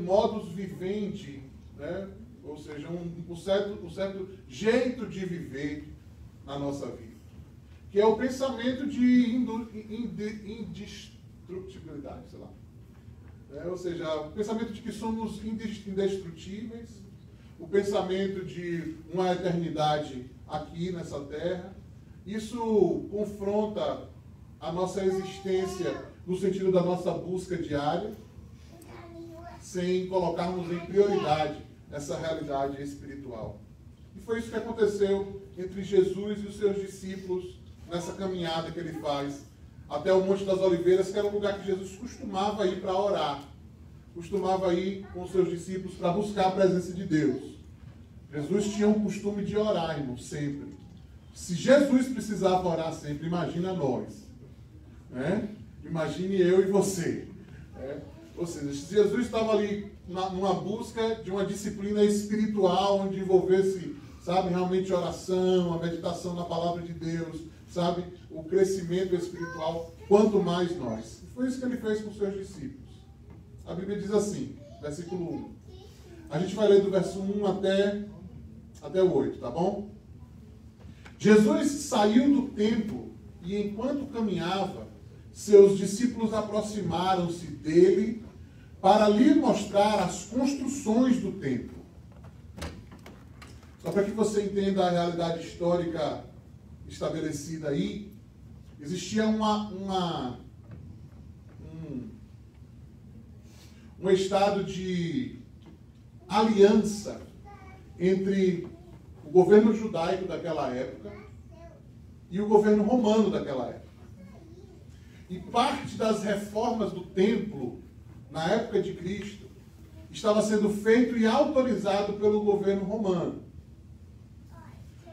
modus vivendi, né? Ou seja, um certo jeito de viver na nossa vida, que é o pensamento de indestrutibilidade, sei lá. Ou seja, o pensamento de que somos indestrutíveis, o pensamento de uma eternidade aqui nessa terra. Isso confronta a nossa existência no sentido da nossa busca diária, sem colocarmos em prioridade essa realidade espiritual. E foi isso que aconteceu entre Jesus e os seus discípulos nessa caminhada que ele faz até o Monte das Oliveiras, que era um lugar que Jesus costumava ir para orar, costumava ir com os seus discípulos para buscar a presença de Deus. Jesus tinha um costume de orar, irmão, sempre. Se Jesus precisava orar sempre, imagina nós. Né? Imagine eu e você. Né? Ou seja, se Jesus estava ali numa busca de uma disciplina espiritual, onde envolvesse, sabe, realmente oração, a meditação na palavra de Deus, sabe, o crescimento espiritual, quanto mais nós. E foi isso que ele fez com os seus discípulos. A Bíblia diz assim, versículo 1. A gente vai ler do verso 1 até o 8, tá bom? Jesus saiu do templo e, enquanto caminhava, seus discípulos aproximaram-se dele para lhe mostrar as construções do templo. Só para que você entenda a realidade histórica estabelecida aí, existia um estado de aliança entre o governo judaico daquela época e o governo romano daquela época. E parte das reformas do templo, na época de Cristo, estava sendo feito e autorizado pelo governo romano.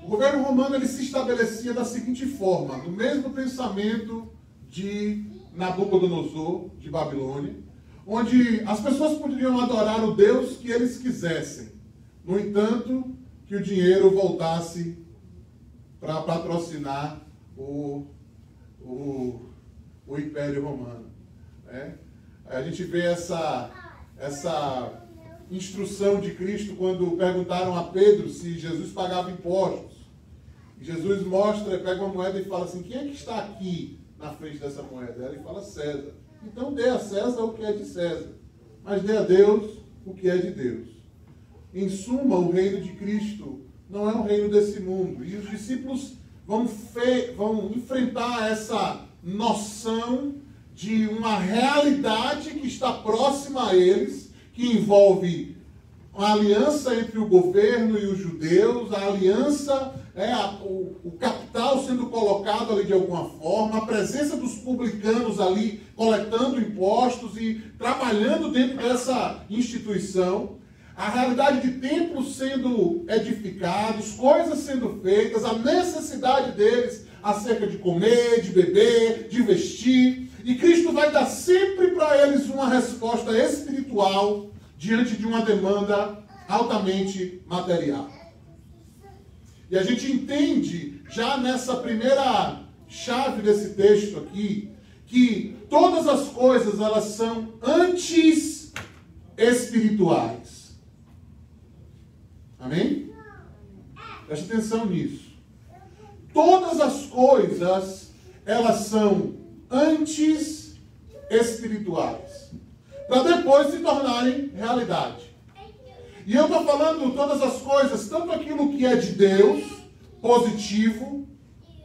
O governo romano ele se estabelecia da seguinte forma, no mesmo pensamento de Nabucodonosor, de Babilônia, onde as pessoas poderiam adorar o Deus que eles quisessem. No entanto, que o dinheiro voltasse para patrocinar o Império Romano. Né? A gente vê essa instrução de Cristo quando perguntaram a Pedro se Jesus pagava impostos. E Jesus pega uma moeda e fala assim: quem é que está aqui na frente dessa moeda? Ele fala: César. Então dê a César o que é de César, mas dê a Deus o que é de Deus. Em suma, o reino de Cristo não é um reino desse mundo. E os discípulos vão enfrentar essa noção de uma realidade que está próxima a eles, que envolve a aliança entre o governo e os judeus, a aliança, o capital sendo colocado ali de alguma forma, a presença dos publicanos ali coletando impostos e trabalhando dentro dessa instituição, a realidade de templos sendo edificados, coisas sendo feitas, a necessidade deles acerca de comer, de beber, de vestir. E Cristo vai dar sempre para eles uma resposta espiritual diante de uma demanda altamente material. E a gente entende, já nessa primeira chave desse texto aqui, que todas as coisas elas são antes espirituais. Amém? Preste atenção nisso. Todas as coisas elas são antes espirituais, para depois se tornarem realidade. E eu estou falando todas as coisas, tanto aquilo que é de Deus, positivo,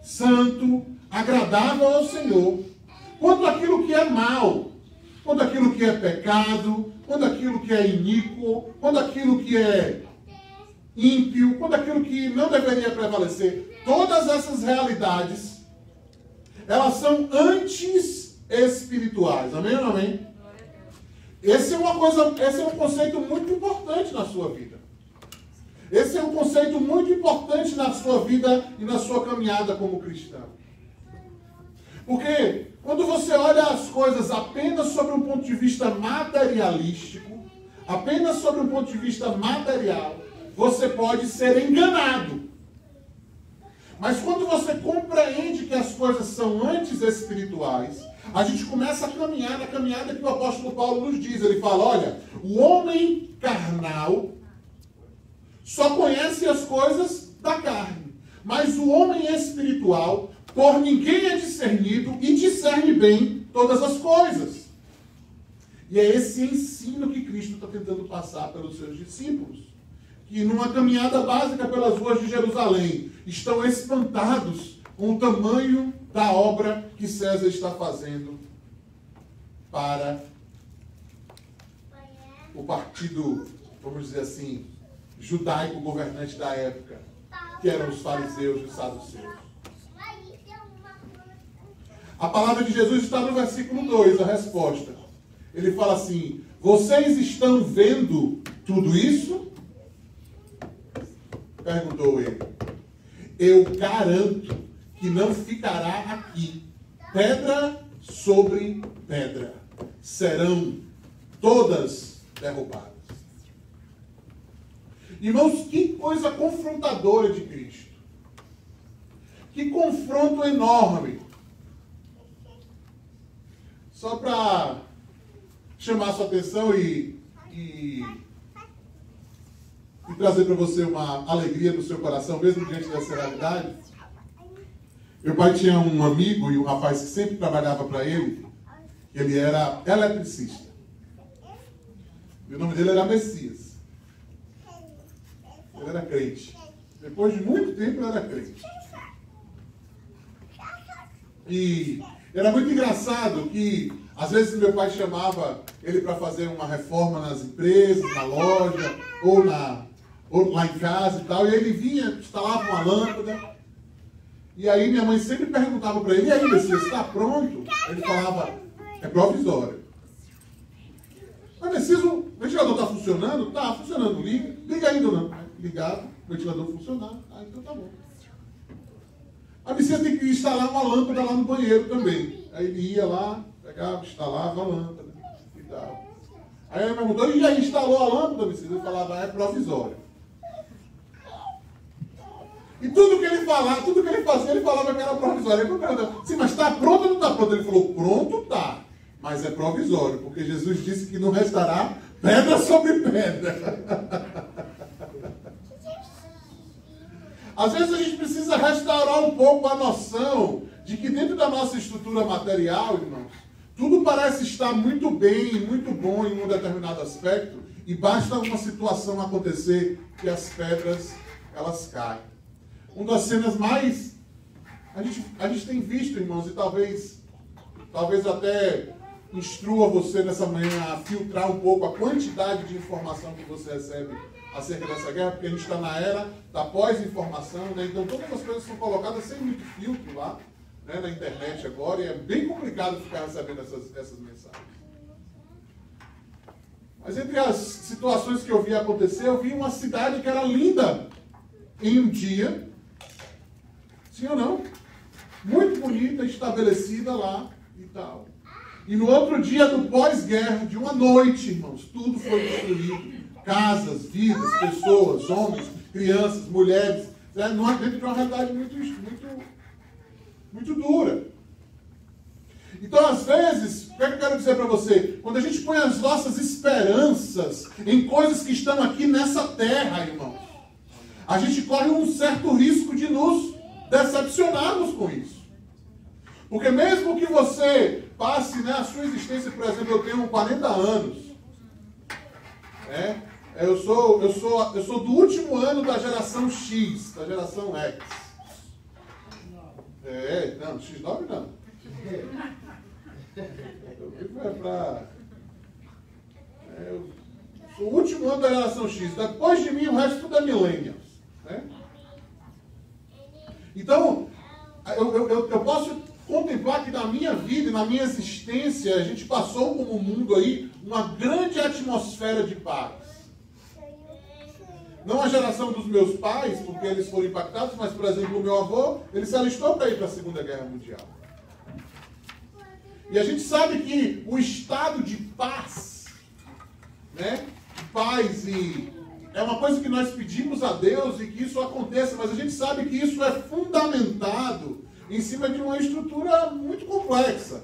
santo, agradável ao Senhor, quanto aquilo que é mal, quanto aquilo que é pecado, quanto aquilo que é iníquo, quanto aquilo que é ímpio, quanto aquilo que não deveria prevalecer. Todas essas realidades, elas são antes espirituais. Amém ou não amém? Esse é um conceito muito importante na sua vida. Esse é um conceito muito importante na sua vida e na sua caminhada como cristão. Porque quando você olha as coisas apenas sobre um ponto de vista materialístico, apenas sobre um ponto de vista material, você pode ser enganado. Mas quando você compreende que as coisas são antes espirituais, a gente começa a caminhar na caminhada que o apóstolo Paulo nos diz. Ele fala: olha, o homem carnal só conhece as coisas da carne, mas o homem espiritual, por ninguém é discernido e discerne bem todas as coisas. E é esse ensino que Cristo está tentando passar pelos seus discípulos, que numa caminhada básica pelas ruas de Jerusalém estão espantados com o tamanho da obra que César está fazendo para o partido, vamos dizer assim, judaico governante da época, que eram os fariseus e os saduceus. A palavra de Jesus está no versículo 2, a resposta. Ele fala assim: vocês estão vendo tudo isso? Perguntou ele. Eu garanto que não ficará aqui pedra sobre pedra. Serão todas derrubadas. Irmãos, que coisa confrontadora de Cristo. Que confronto enorme. Só para chamar a sua atenção e trazer para você uma alegria no seu coração, mesmo diante dessa realidade. Meu pai tinha um amigo e um rapaz que sempre trabalhava para ele. Ele era eletricista. E o nome dele era Messias. Ele era crente. Depois de muito tempo ele era crente. E era muito engraçado que às vezes meu pai chamava ele para fazer uma reforma nas empresas, na loja, ou lá em casa e tal. E ele vinha, instalava uma lâmpada. E aí minha mãe sempre perguntava para ele: e aí, Messias, está pronto? Ele falava: é provisório. Mas Messias, o ventilador está funcionando? Está funcionando, liga ainda não. Ligava, o ventilador funcionava. Então tá bom. A Messias tem que instalar uma lâmpada lá no banheiro também. Aí ele ia lá, pegava, instalava a lâmpada e tal. Aí ele me perguntou, e já instalou a lâmpada, Messias? Eu falava, é provisório. E tudo que ele falava, tudo que ele fazia, ele falava que era provisório. Ele perguntava, sim, mas está pronto ou não está pronto? Ele falou, pronto está, mas é provisório, porque Jesus disse que não restará pedra sobre pedra. Às vezes a gente precisa restaurar um pouco a noção de que dentro da nossa estrutura material, irmãos, tudo parece estar muito bem, muito bom em um determinado aspecto, e basta uma situação acontecer que as pedras, elas caem. Uma das cenas mais... A gente tem visto, irmãos, e talvez até instrua você nessa manhã a filtrar um pouco a quantidade de informação que você recebe acerca dessa guerra, porque a gente está na era da pós-informação, né? Então todas as coisas são colocadas sem muito filtro lá, né, na internet agora, e é bem complicado ficar recebendo essas mensagens. Mas entre as situações que eu vi acontecer, eu vi uma cidade que era linda em um dia, sim ou não? Muito bonita, estabelecida lá e tal. E no outro dia do pós-guerra, de uma noite, irmãos, tudo foi destruído. Casas, vidas, pessoas, homens, crianças, mulheres, né? Dentro de uma realidade muito dura. Então, às vezes, o que eu quero dizer para você? Quando a gente põe as nossas esperanças em coisas que estão aqui nessa terra, irmãos, a gente corre um certo risco de nos decepcionarmos com isso. Porque mesmo que você passe, né, a sua existência, por exemplo, eu tenho 40 anos, né? Eu sou do último ano da geração X, da geração X. Não, X9 não. Eu sou o último ano da geração X. Depois de mim, o resto tudo é millennials, né? Então, eu posso contemplar que na minha vida e na minha existência, a gente passou como mundo aí uma grande atmosfera de paz. Não a geração dos meus pais, porque eles foram impactados, mas, por exemplo, o meu avô, ele se alistou para ir para a Segunda Guerra Mundial. E a gente sabe que o estado de paz, né, paz é uma coisa que nós pedimos a Deus e que isso aconteça, mas a gente sabe que isso é fundamentado em cima de uma estrutura muito complexa.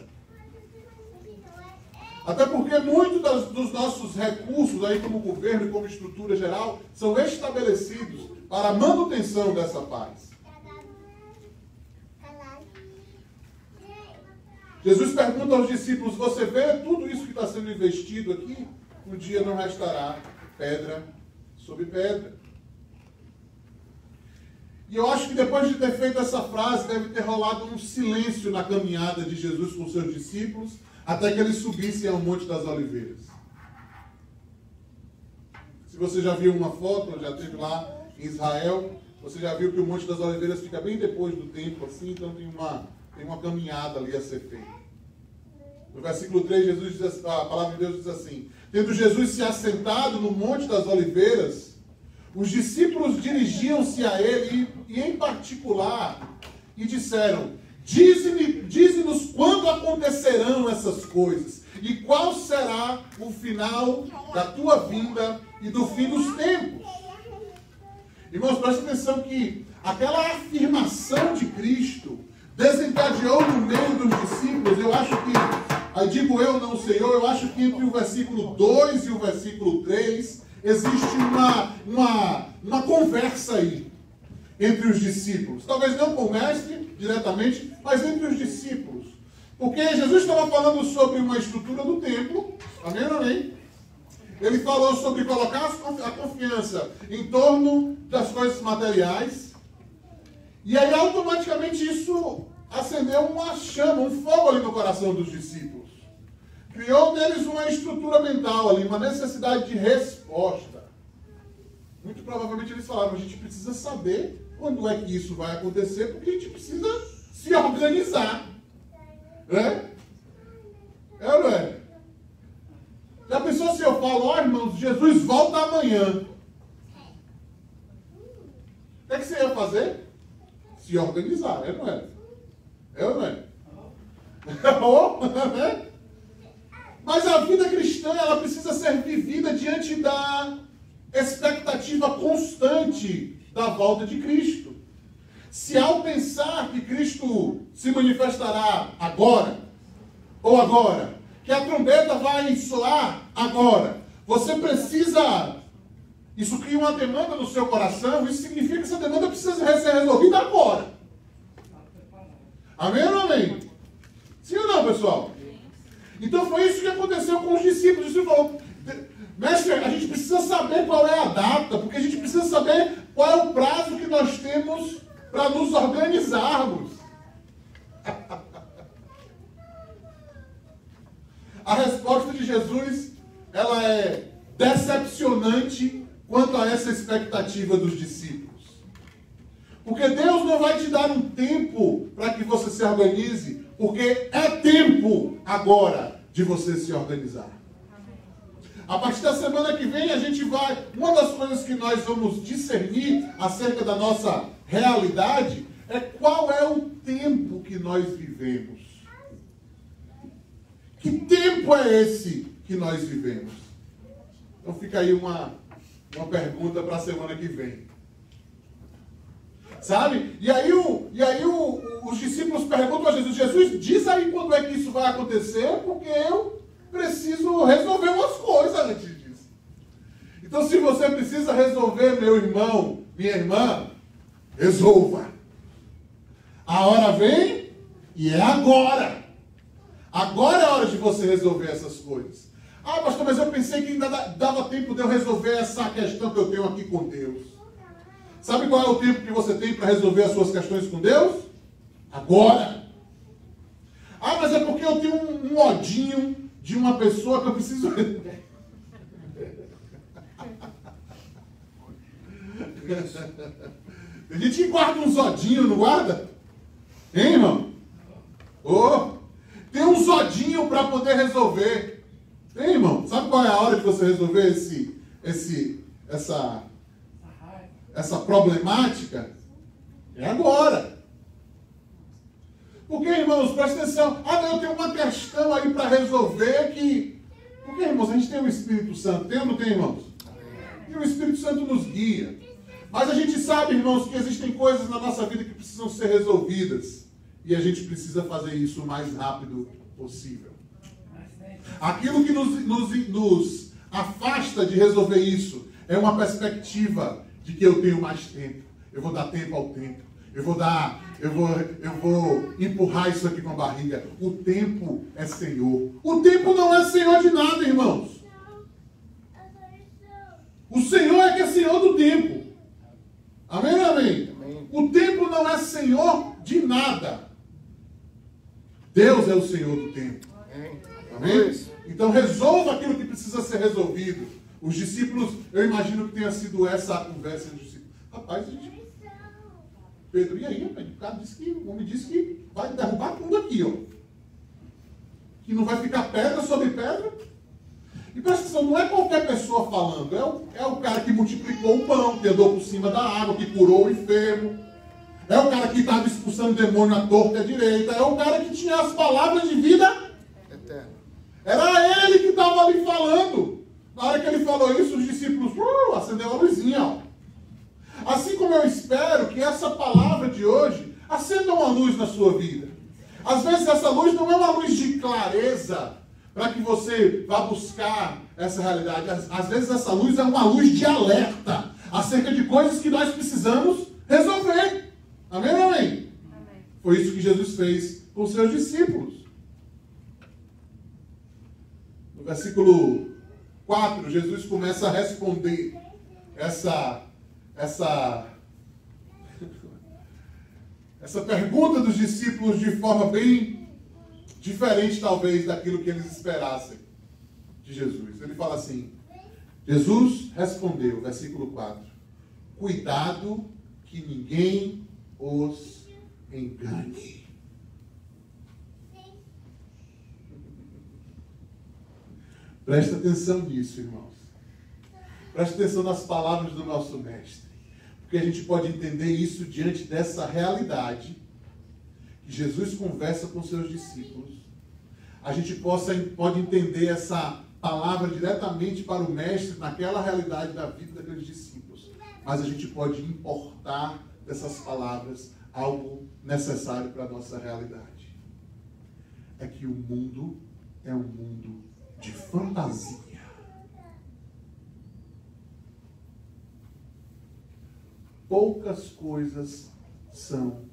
Até porque muitos dos nossos recursos, aí como governo e como estrutura geral, são estabelecidos para a manutenção dessa paz. Jesus pergunta aos discípulos, você vê tudo isso que está sendo investido aqui? Um dia não restará pedra sobre pedra. E eu acho que depois de ter feito essa frase, deve ter rolado um silêncio na caminhada de Jesus com seus discípulos, até que eles subissem ao Monte das Oliveiras. Se você já viu uma foto, já esteve lá em Israel, você já viu que o Monte das Oliveiras fica bem depois do templo, assim, então tem uma caminhada ali a ser feita. No versículo 3, Jesus diz, a palavra de Deus diz assim, tendo Jesus se assentado no Monte das Oliveiras, os discípulos dirigiam-se a ele e em particular, e disseram, dize-nos quando acontecerão essas coisas e qual será o final da tua vinda e do fim dos tempos. Irmãos, presta atenção que aquela afirmação de Cristo desencadeou no meio dos discípulos, eu acho que, aí digo eu, não Senhor, eu acho que entre o versículo 2 e o versículo 3 existe uma conversa aí entre os discípulos. Talvez não com o mestre diretamente, mas entre os discípulos. Porque Jesus estava falando sobre uma estrutura do templo, amém ou amém? Ele falou sobre colocar a confiança em torno das coisas materiais. E aí automaticamente isso acendeu uma chama, um fogo ali no coração dos discípulos. Criou neles uma estrutura mental ali, uma necessidade de resposta. Muito provavelmente eles falaram, a gente precisa saber quando é que isso vai acontecer, porque a gente precisa se organizar. Né? É ou não é? Já pensou se eu falo, ó irmãos, Jesus volta amanhã. O que você ia fazer? Se organizar, é ou não é? É ou não é? Né? Mas a vida cristã, ela precisa ser vivida diante da expectativa constante da volta de Cristo. Se ao pensar que Cristo se manifestará agora, ou agora, que a trombeta vai soar agora, você precisa, isso cria uma demanda no seu coração, isso significa que essa demanda precisa ser resolvida agora. Amém ou não amém? Sim ou não, pessoal? Então foi isso que aconteceu com os discípulos. Os discípulos falaram, mestre, a gente precisa saber qual é a data, porque a gente precisa saber qual é o prazo que nós temos para nos organizarmos. A resposta de Jesus, ela é decepcionante quanto a essa expectativa dos discípulos. Porque Deus não vai te dar um tempo para que você se organize, porque é tempo agora de você se organizar. A partir da semana que vem a gente vai... Uma das coisas que nós vamos discernir acerca da nossa realidade é qual é o tempo que nós vivemos. Que tempo é esse que nós vivemos? Então fica aí uma pergunta para a semana que vem. Sabe? E aí os discípulos perguntam a Jesus, Jesus, diz aí quando é que isso vai acontecer, porque eu preciso resolver umas coisas antes disso. Então, se você precisa resolver, meu irmão, minha irmã, resolva. A hora vem e é agora. Agora é a hora de você resolver essas coisas. Ah, pastor, mas eu pensei que ainda dava tempo de eu resolver essa questão que eu tenho aqui com Deus. Sabe qual é o tempo que você tem para resolver as suas questões com Deus? Agora. Ah, mas é porque eu tenho um odinho de uma pessoa que eu preciso resolver. Tem gente que guarda uns odinhos, não guarda? Hein, irmão? Oh, tem um zodinho para poder resolver. Hein, irmão? Sabe qual é a hora de você resolver essa problemática? É agora. Porque, irmãos, presta atenção. Ah, não, eu tenho uma questão aí para resolver que... Porque, irmãos, a gente tem o Espírito Santo. Tem ou não tem, irmãos? E o Espírito Santo nos guia. Mas a gente sabe, irmãos, que existem coisas na nossa vida que precisam ser resolvidas. E a gente precisa fazer isso o mais rápido possível. Aquilo que nos afasta de resolver isso é uma perspectiva de que eu tenho mais tempo. Eu vou dar tempo ao tempo. Eu vou empurrar isso aqui com a barriga. O tempo é Senhor. O tempo não é Senhor de nada, irmãos. O Senhor é que é Senhor do tempo. Amém ou amém? Amém? O tempo não é Senhor de nada. Deus é o Senhor do tempo. Amém? Então resolva aquilo que precisa ser resolvido. Os discípulos, eu imagino que tenha sido essa a conversa dos discípulos. Rapaz, Pedro, e aí, rapaz? O homem disse que vai derrubar tudo aqui, ó. Que não vai ficar pedra sobre pedra. E presta atenção, não é qualquer pessoa falando. É o cara que multiplicou o pão, que andou por cima da água, que curou o enfermo. É o cara que estava expulsando o demônio à torta e à direita. É o cara que tinha as palavras de vida eterna. Era ele que estava ali falando. Na hora que ele falou isso, os discípulos acendeu a luzinha, ó. Assim como eu espero que essa palavra de hoje acenda uma luz na sua vida. Às vezes essa luz não é uma luz de clareza para que você vá buscar essa realidade. Às vezes essa luz é uma luz de alerta acerca de coisas que nós precisamos resolver. Amém ou amém? Amém. Foi isso que Jesus fez com seus discípulos. No versículo 4, Jesus começa a responder essa pergunta dos discípulos de forma bem diferente, talvez, daquilo que eles esperassem de Jesus. Ele fala assim, Jesus respondeu, versículo 4, cuidado que ninguém os engane. Presta atenção nisso, irmãos. Presta atenção nas palavras do nosso mestre. Porque a gente pode entender isso diante dessa realidade que Jesus conversa com seus discípulos. a gente pode entender essa palavra diretamente para o mestre naquela realidade da vida daqueles discípulos. Mas a gente pode importar dessas palavras algo necessário para a nossa realidade. É que o mundo é um mundo de fantasia. Poucas coisas são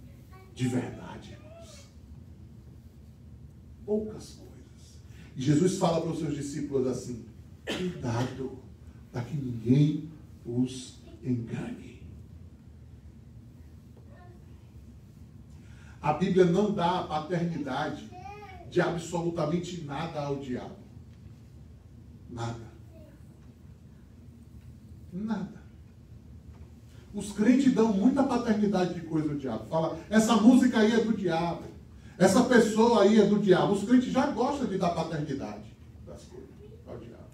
de verdade, irmãos. Poucas coisas. E Jesus fala para os seus discípulos assim: cuidado para que ninguém os engane. A Bíblia não dá a paternidade de absolutamente nada ao diabo. Nada. Nada. Os crentes dão muita paternidade de coisa ao diabo. Fala, essa música aí é do diabo. Essa pessoa aí é do diabo. Os crentes já gostam de dar paternidade das coisas ao diabo.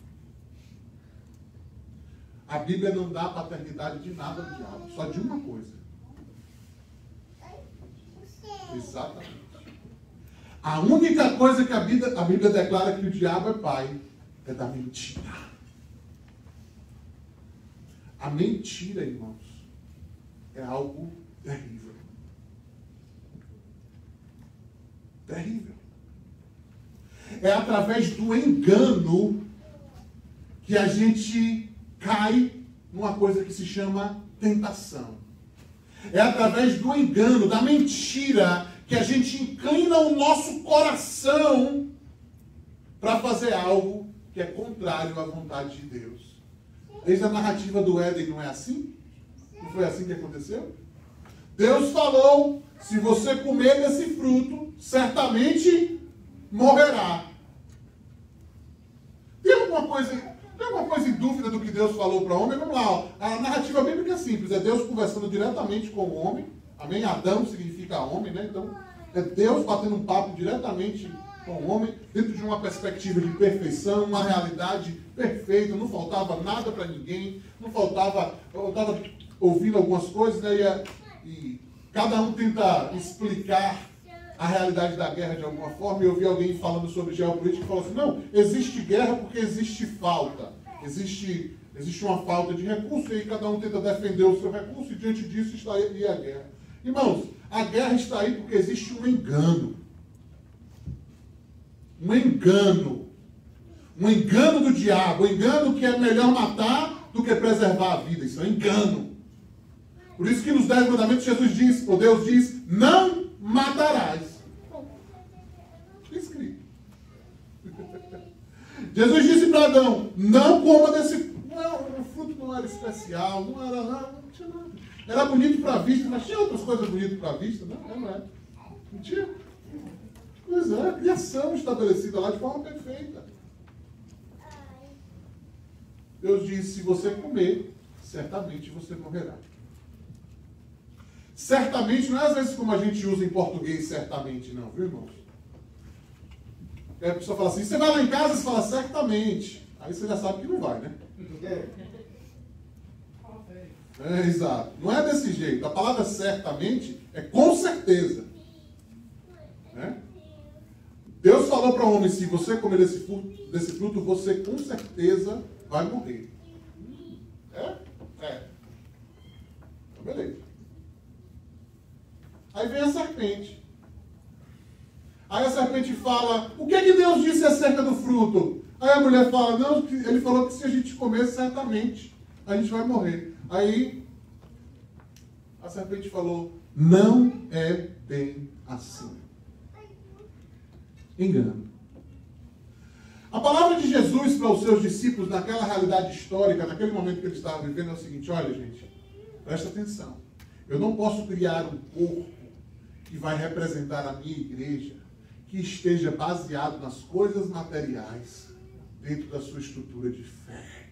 A Bíblia não dá paternidade de nada ao diabo. Só de uma coisa. Exatamente. A única coisa que a Bíblia declara que o diabo é pai é da mentira. A mentira, irmãos, é algo terrível. Terrível. É através do engano que a gente cai numa coisa que se chama tentação. É através do engano, da mentira, que a gente inclina o nosso coração para fazer algo que é contrário à vontade de Deus. Desde a narrativa do Éden, não é assim? Não foi assim que aconteceu? Deus falou, se você comer desse fruto, certamente morrerá. Tem alguma coisa em dúvida do que Deus falou para o homem? Vamos lá. Ó. A narrativa bíblica é simples. É Deus conversando diretamente com o homem. Amém? Adão significa homem, né? Então, é Deus batendo um papo diretamente com o homem, dentro de uma perspectiva de perfeição, uma realidade perfeita. Não faltava nada para ninguém. Não faltava... Eu estava ouvindo algumas coisas, né? E cada um tenta explicar a realidade da guerra de alguma forma, e eu vi alguém falando sobre geopolítica e falou assim, não, existe guerra porque existe falta. Existe uma falta de recurso, e aí cada um tenta defender o seu recurso, e diante disso está aí a guerra. Irmãos, a guerra está aí porque existe um engano. Um engano. Um engano do diabo, um engano que é melhor matar do que preservar a vida. Isso é engano. Por isso que nos 10 mandamentos Jesus diz, ou Deus diz, não matarás. Escrito. Jesus disse para Adão, não coma desse... Não, o fruto não era especial, não tinha nada. Era bonito para a vista, mas tinha outras coisas bonitas para a vista, não é? Não tinha? Pois é, a criação estabelecida lá de forma perfeita. Deus disse, se você comer, certamente você morrerá. Certamente, não é às vezes como a gente usa em português, certamente, não, viu, irmãos? Aí a pessoa fala assim, você vai lá em casa e fala, certamente. Aí você já sabe que não vai, né? É, exato. Não é desse jeito. A palavra certamente é com certeza. Né? Deus falou para o homem, se você comer desse fruto, você com certeza vai morrer. É? Então, beleza. Aí vem a serpente. Aí a serpente fala, o que é que Deus disse acerca do fruto? Aí a mulher fala, não, ele falou que se a gente comer, certamente a gente vai morrer. Aí a serpente falou, não é bem assim. Engano. A palavra de Jesus para os seus discípulos naquela realidade histórica, naquele momento que eles estavam vivendo, é o seguinte, olha gente, presta atenção. Eu não posso criar um corpo que vai representar a minha igreja, que esteja baseado nas coisas materiais, dentro da sua estrutura de fé.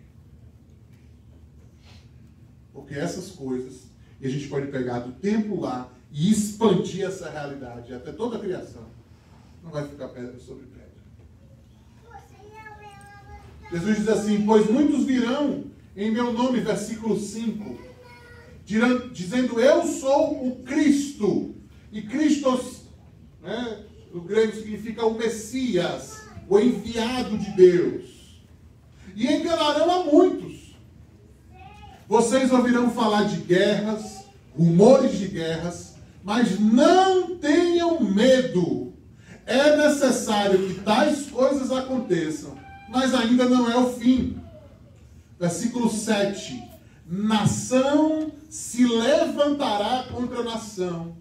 Porque essas coisas, e a gente pode pegar do tempo lá e expandir essa realidade até toda a criação, não vai ficar pedra sobre pedra. Jesus diz assim, pois muitos virão em meu nome, versículo 5, dizendo, eu sou o Cristo. E Cristos, né, no grego significa o Messias, o enviado de Deus. E enganarão a muitos. Vocês ouvirão falar de guerras, rumores de guerras, mas não tenham medo. É necessário que tais coisas aconteçam, mas ainda não é o fim. Versículo 7. Nação se levantará contra nação,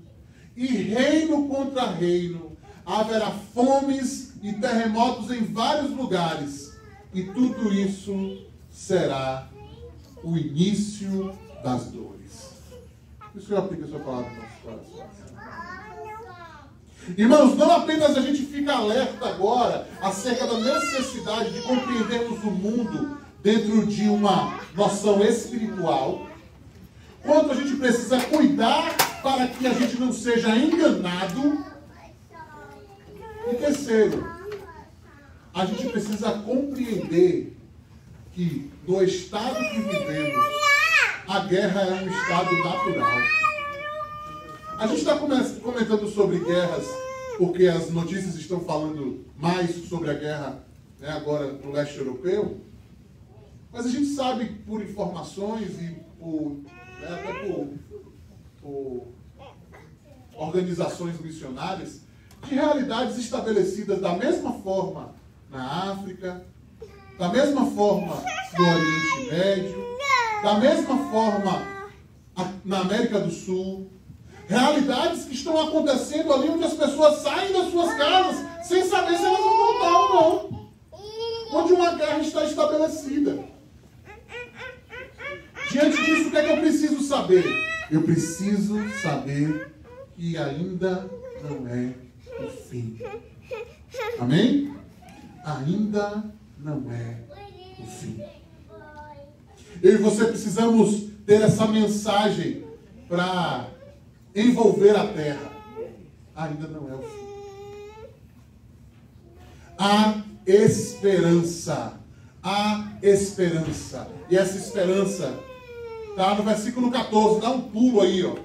e reino contra reino. Haverá fomes e terremotos em vários lugares, e tudo isso será o início das dores. Isso que eu aplico a sua palavra no nosso coração. Irmãos, não apenas a gente fica alerta agora acerca da necessidade de compreendermos o mundo dentro de uma noção espiritual, quanto a gente precisa cuidar para que a gente não seja enganado. E terceiro, a gente precisa compreender que no estado que vivemos, a guerra é um estado natural. A gente está comentando sobre guerras porque as notícias estão falando mais sobre a guerra, né, agora no leste europeu. Mas a gente sabe por informações e até por organizações missionárias de realidades estabelecidas da mesma forma na África, da mesma forma no Oriente Médio, da mesma forma na América do Sul. Realidades que estão acontecendo ali onde as pessoas saem das suas casas sem saber se elas vão voltar ou não. Onde uma guerra está estabelecida. Diante disso, o que é que eu preciso saber? Eu preciso saber que ainda não é o fim. Amém? Ainda não é o fim. Eu e você precisamos ter essa mensagem para envolver a terra. Ainda não é o fim. Há esperança. Há esperança. E essa esperança está no versículo 14. Dá um pulo aí, ó.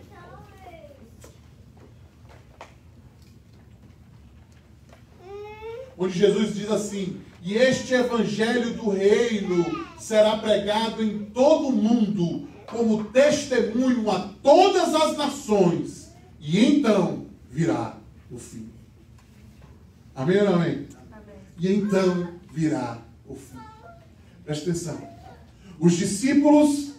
Onde Jesus diz assim: e este evangelho do reino será pregado em todo o mundo como testemunho a todas as nações, e então virá o fim. Amém ou não amém? Amém. E então virá o fim. Presta atenção. Os discípulos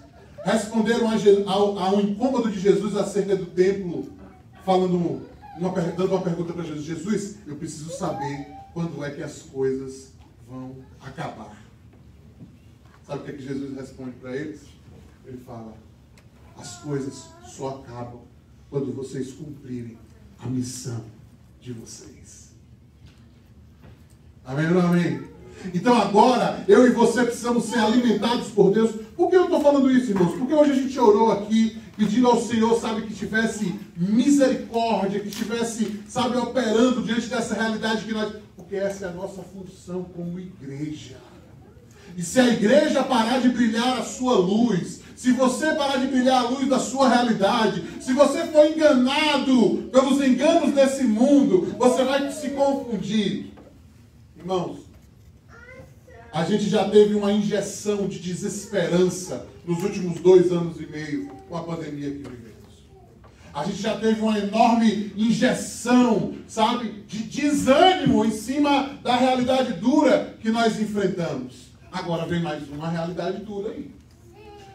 responderam ao incômodo de Jesus acerca do templo, dando uma pergunta para Jesus. Jesus, eu preciso saber quando é que as coisas vão acabar. Sabe o que é que Jesus responde para eles? Ele fala: as coisas só acabam quando vocês cumprirem a missão de vocês. Amém ou não amém? Então agora, eu e você precisamos ser alimentados por Deus. Por que eu estou falando isso, irmãos? Porque hoje a gente orou aqui, pedindo ao Senhor, sabe, que tivesse misericórdia, que tivesse, sabe, operando diante dessa realidade que nós... Porque essa é a nossa função como igreja. E se a igreja parar de brilhar a sua luz, se você parar de brilhar a luz da sua realidade, se você for enganado pelos enganos desse mundo, você vai se confundir. Irmãos, a gente já teve uma injeção de desesperança nos últimos 2 anos e meio com a pandemia que vivemos. A gente já teve uma enorme injeção, sabe, de desânimo em cima da realidade dura que nós enfrentamos. Agora vem mais uma realidade dura aí.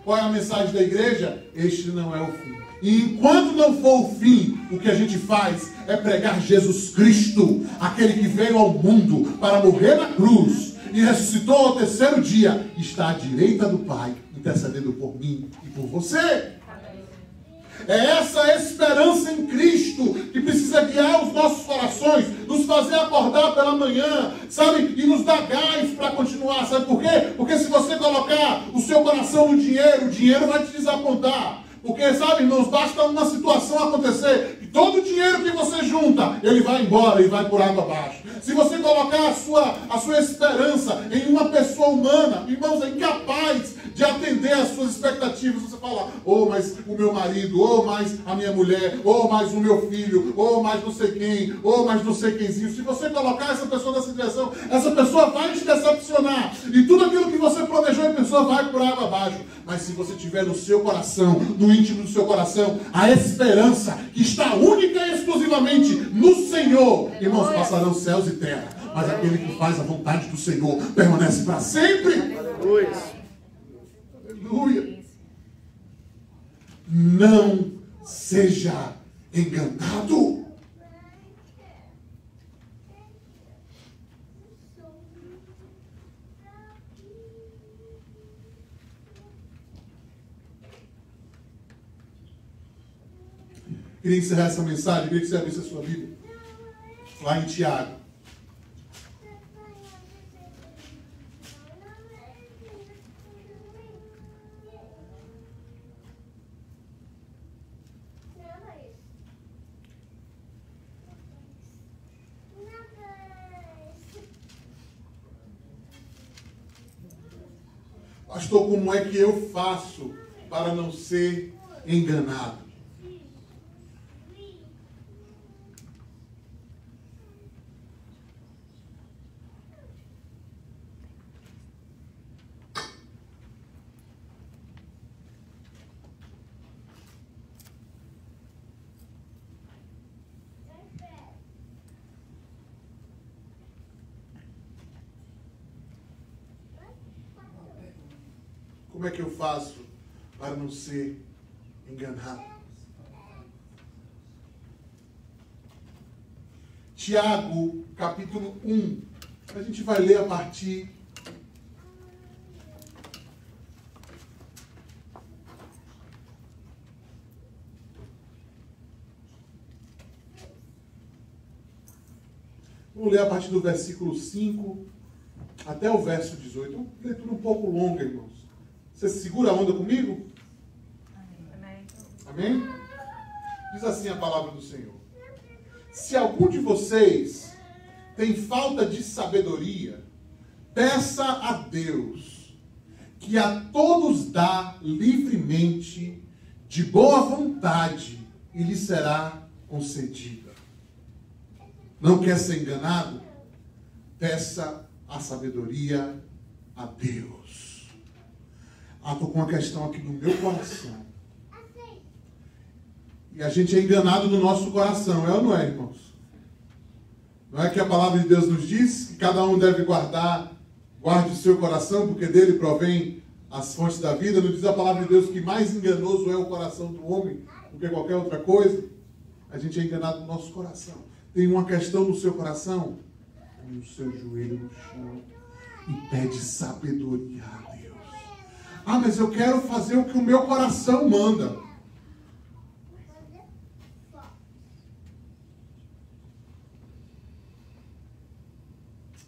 Qual é a mensagem da igreja? Este não é o fim. E enquanto não for o fim, o que a gente faz é pregar Jesus Cristo, aquele que veio ao mundo para morrer na cruz e ressuscitou ao 3º dia, está à direita do Pai, intercedendo por mim e por você. É essa esperança em Cristo que precisa guiar os nossos corações, nos fazer acordar pela manhã, sabe? E nos dar gás para continuar. Sabe por quê? Porque se você colocar o seu coração no dinheiro, o dinheiro vai te desapontar. Porque, sabe, irmãos, basta uma situação acontecer e todo o dinheiro que você junta, ele vai embora e vai por água abaixo. Se você colocar a sua esperança em uma pessoa humana, irmãos, é incapaz de atender às suas expectativas. Você fala, oh, mas o meu marido, oh, mais a minha mulher, oh, mais o meu filho, oh, mais não sei quem, oh, mais não sei quemzinho. Se você colocar essa pessoa nessa direção, essa pessoa vai te decepcionar. E tudo aquilo que você planejou, a pessoa vai por água abaixo. Mas se você tiver no seu coração, no íntimo do seu coração, a esperança que está única e exclusivamente no Senhor, irmãos, passarão céus e terra. Mas aquele que faz a vontade do Senhor permanece para sempre. Aleluia. Não seja enganado. Queria encerrar essa mensagem, queria que você abrisse a sua Bíblia. Lá em Tiago. Pastor, como é que eu faço para não ser enganado? Como é que eu faço para não ser enganado? Tiago, capítulo 1. A gente vai ler a partir vamos ler a partir do versículo 5 até o verso 18. Uma leitura um pouco longa, irmãos. Você segura a onda comigo? Amém. Amém? Diz assim a palavra do Senhor. Se algum de vocês tem falta de sabedoria, peça a Deus, que a todos dá livremente, de boa vontade, e lhe será concedida. Não quer ser enganado? Peça a sabedoria a Deus. Estou com uma questão aqui no meu coração. E a gente é enganado no nosso coração, é ou não é, irmãos? Não é que a palavra de Deus nos diz que cada um deve guarde o seu coração, porque dele provém as fontes da vida? Não diz a palavra de Deus que mais enganoso é o coração do homem do que qualquer outra coisa? A gente é enganado no nosso coração. Tem uma questão no seu coração? Põe o seu joelho no chão e pede sabedoria a Deus. Ah, mas eu quero fazer o que o meu coração manda.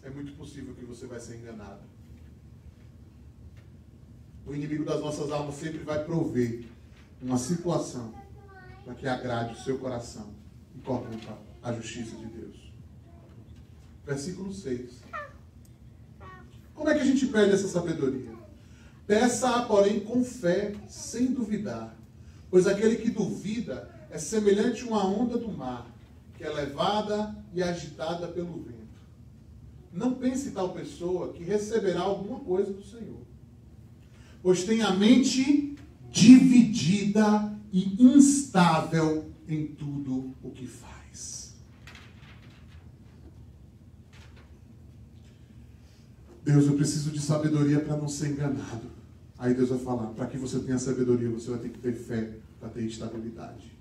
É muito possível que você vai ser enganado. O inimigo das nossas almas sempre vai prover uma situação para que agrade o seu coração e corrompa a justiça de Deus. Versículo 6. Como é que a gente pede essa sabedoria? Peça-a, porém, com fé, sem duvidar. Pois aquele que duvida é semelhante a uma onda do mar, que é levada e agitada pelo vento. Não pense tal pessoa que receberá alguma coisa do Senhor. Pois tem a mente dividida e instável em tudo o que faz. Deus, eu preciso de sabedoria para não ser enganado. Aí Deus vai falar, para que você tenha sabedoria, você vai ter que ter fé para ter estabilidade.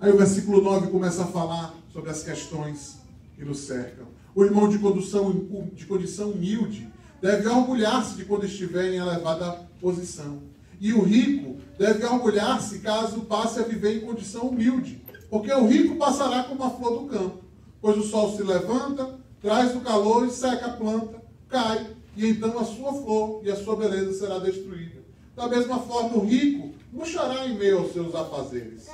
Aí o versículo 9 começa a falar sobre as questões que nos cercam. O irmão de condição humilde deve orgulhar-se de quando estiver em elevada posição. E o rico deve orgulhar-se caso passe a viver em condição humilde, porque o rico passará como a flor do campo, pois o sol se levanta, traz o calor e seca a planta, cai, e então a sua flor e a sua beleza será destruída. Da mesma forma, o rico murchará em meio aos seus afazeres.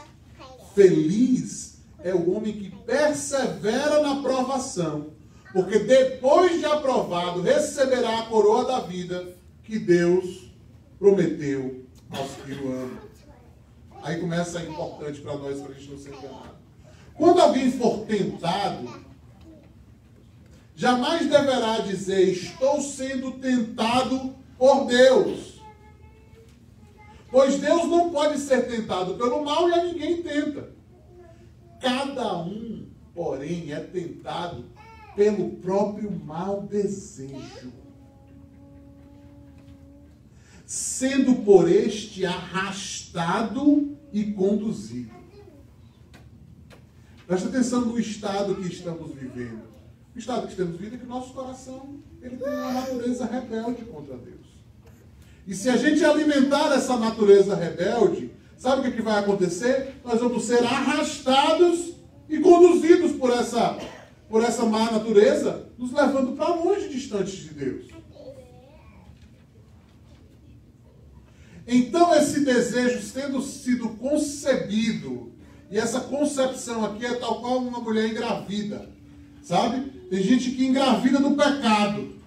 Feliz é o homem que persevera na provação, Porque depois de aprovado, receberá a coroa da vida que Deus prometeu aos que o amam. Aí começa a importante para nós, para a gente não ser enganado. Quando alguém for tentado, jamais deverá dizer: estou sendo tentado por Deus. Pois Deus não pode ser tentado pelo mal e a ninguém tenta. Cada um, porém, é tentado pelo próprio mau desejo, sendo por este arrastado e conduzido. Presta atenção no estado que estamos vivendo. O estado que estamos vivendo é que o nosso coração ele tem uma natureza rebelde contra Deus. E se a gente alimentar essa natureza rebelde, sabe o que vai acontecer? Nós vamos ser arrastados e conduzidos por essa má natureza, nos levando para longe, distantes de Deus. Então esse desejo tendo sido concebido, e essa concepção aqui é tal qual uma mulher engravida, sabe? Tem gente que engravida do pecado.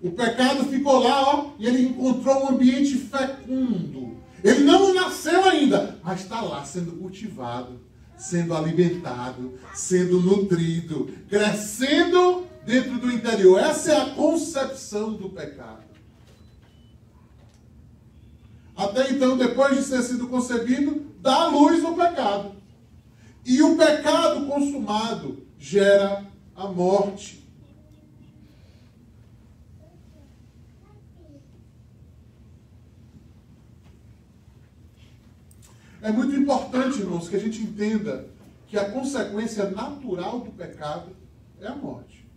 O pecado ficou lá, ó, e ele encontrou um ambiente fecundo. Ele não nasceu ainda, mas está lá sendo cultivado, sendo alimentado, sendo nutrido, crescendo dentro do interior. Essa é a concepção do pecado. Até então, depois de ter sido concebido, dá luz ao pecado. E o pecado consumado gera a morte. É muito importante, irmãos, que a gente entenda que a consequência natural do pecado é a morte.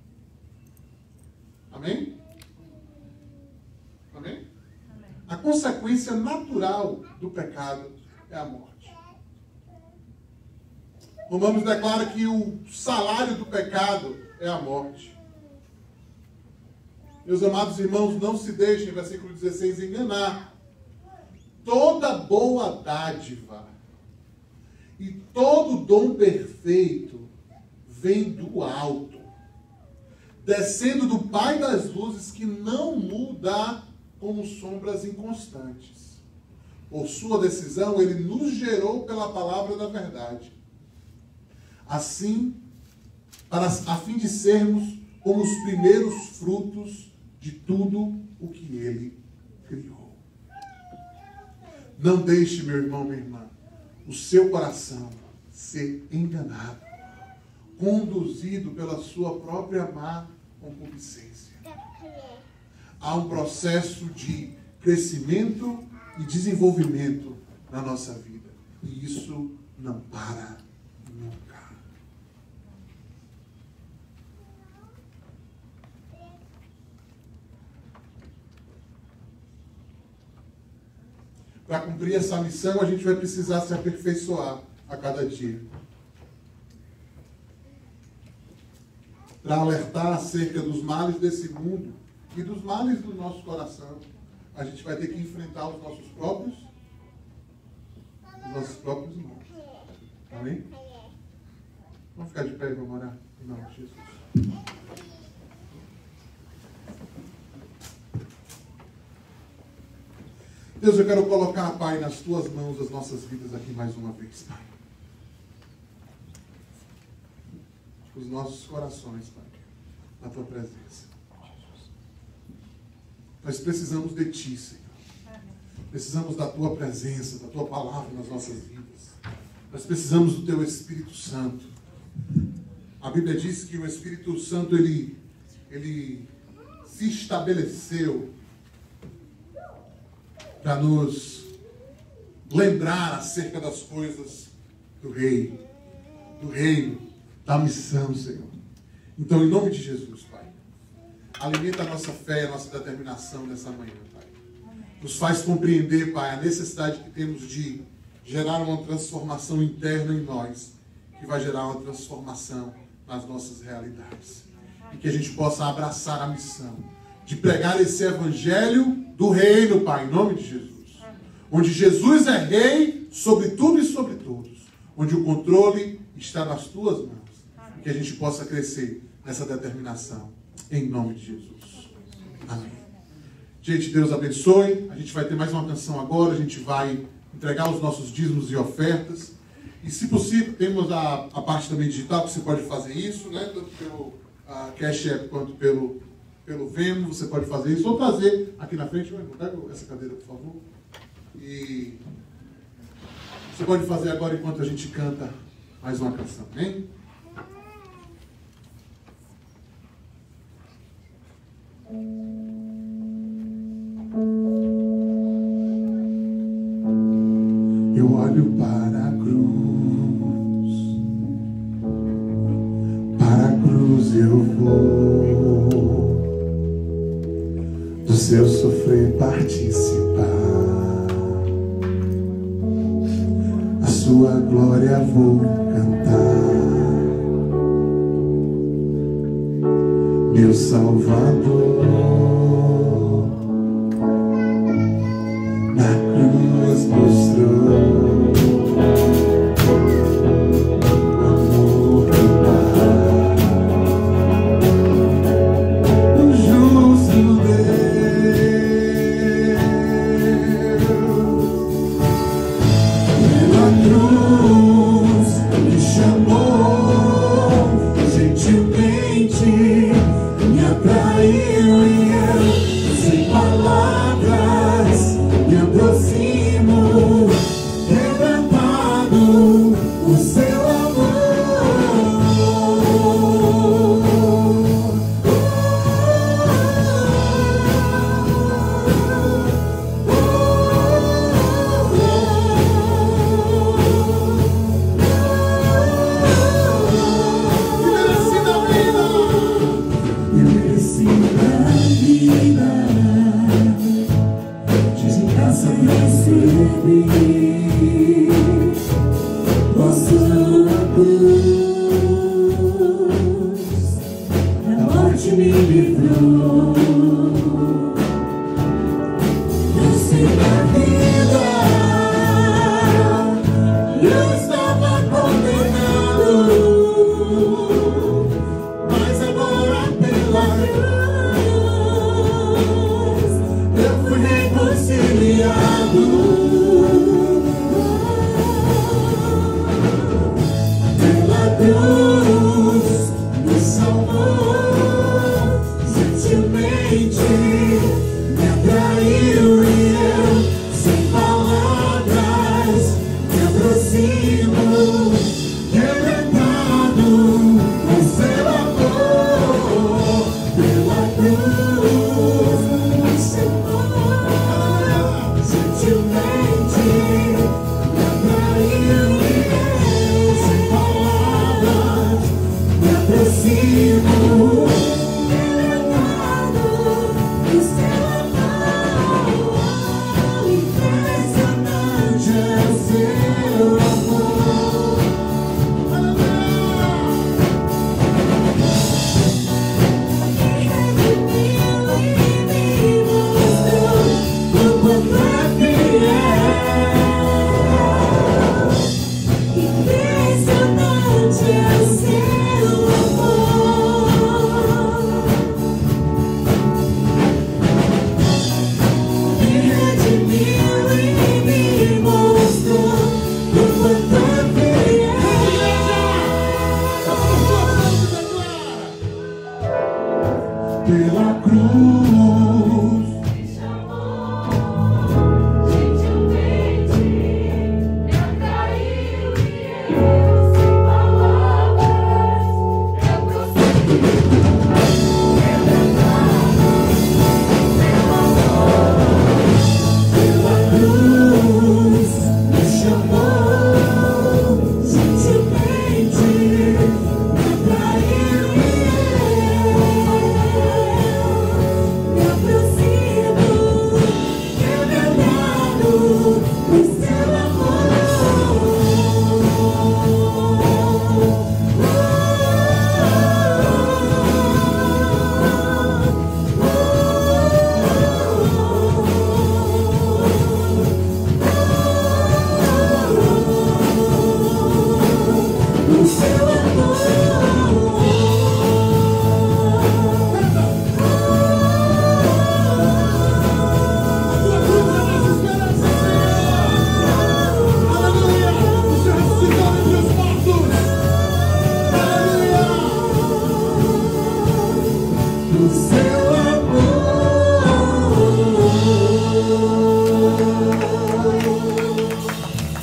Amém? Amém? A consequência natural do pecado é a morte. Romanos declara que o salário do pecado é a morte. Meus amados irmãos, não se deixem, versículo 16, enganar. Toda boa dádiva e todo dom perfeito vem do alto, descendo do Pai das luzes, que não muda como sombras inconstantes. Por sua decisão, ele nos gerou pela palavra da verdade. Assim, a fim de sermos como os primeiros frutos de tudo o que ele criou. Não deixe, meu irmão, minha irmã, o seu coração ser enganado, conduzido pela sua própria má concupiscência. Há um processo de crescimento e desenvolvimento na nossa vida. E isso não para nunca. Para cumprir essa missão, a gente vai precisar se aperfeiçoar a cada dia. Para alertar acerca dos males desse mundo e dos males do nosso coração, a gente vai ter que enfrentar os nossos próprios irmãos. Amém? Vamos ficar de pé e vamos orar? Em nome de Jesus. Deus, eu quero colocar, Pai, nas Tuas mãos as nossas vidas aqui mais uma vez, Pai. Os nossos corações, Pai, na Tua presença. Nós precisamos de Ti, Senhor. Precisamos da Tua presença, da Tua palavra nas nossas vidas. Nós precisamos do Teu Espírito Santo. A Bíblia diz que o Espírito Santo, ele se estabeleceu para nos lembrar acerca das coisas do reino, da missão, Senhor. Então, em nome de Jesus, Pai, alimenta a nossa fé, a nossa determinação nessa manhã, Pai. Nos faz compreender, Pai, a necessidade que temos de gerar uma transformação interna em nós, que vai gerar uma transformação nas nossas realidades. E que a gente possa abraçar a missão de pregar esse evangelho do reino, Pai, em nome de Jesus. Onde Jesus é rei sobre tudo e sobre todos. Onde o controle está nas Tuas mãos. E que a gente possa crescer essa determinação. Em nome de Jesus. Amém. Gente, Deus abençoe. A gente vai ter mais uma canção agora. A gente vai entregar os nossos dízimos e ofertas. E, se possível, temos a parte também digital, que você pode fazer isso, né? Tanto pelo Cash App quanto pelo Venmo, você pode fazer isso. Ou trazer aqui na frente. Pega essa cadeira, por favor. E você pode fazer agora enquanto a gente canta mais uma canção, hein? Eu olho para a cruz eu vou, do seu sofrer participar, a sua glória vou cantar, meu Salvador, na cruz mostrou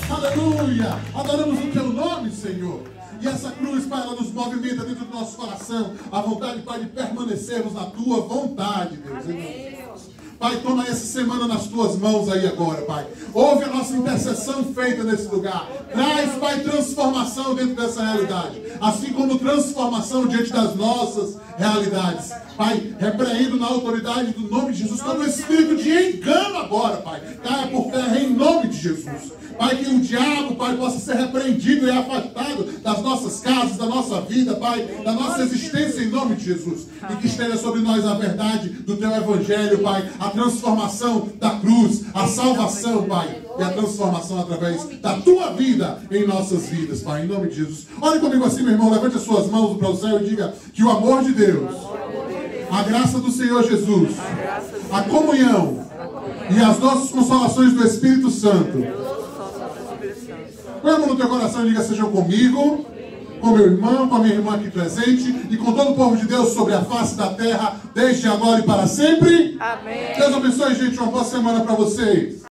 Aleluia! Adoramos o teu nome, Senhor. E essa cruz, Pai, ela nos movimenta dentro do nosso coração. A vontade, Pai, de permanecermos na tua vontade, Deus. Pai, toma essa semana nas tuas mãos aí agora, Pai. Ouve a nossa intercessão feita nesse lugar. Traz, Pai, transformação dentro dessa realidade. Assim como transformação diante das nossas realidades. Pai, repreendo na autoridade do nome de Jesus todo espírito de engano agora, Pai. Caia por terra em nome de Jesus. Pai, que o diabo, Pai, possa ser repreendido e afastado das nossas casas, da nossa vida, Pai, da nossa existência em nome de Jesus. E que esteja sobre nós a verdade do Teu Evangelho, Pai, a transformação da cruz, a salvação, Pai, e a transformação através da Tua vida em nossas vidas, Pai, em nome de Jesus. Olhe comigo assim, meu irmão, levante as suas mãos para o céu e diga que o amor de Deus, a graça do Senhor Jesus, a comunhão e as nossas consolações do Espírito Santo, põe a mão no teu coração e diga: sejam comigo, com meu irmão, com a minha irmã aqui presente e com todo o povo de Deus sobre a face da terra, desde agora e para sempre. Amém. Deus abençoe, gente. Uma boa semana para vocês.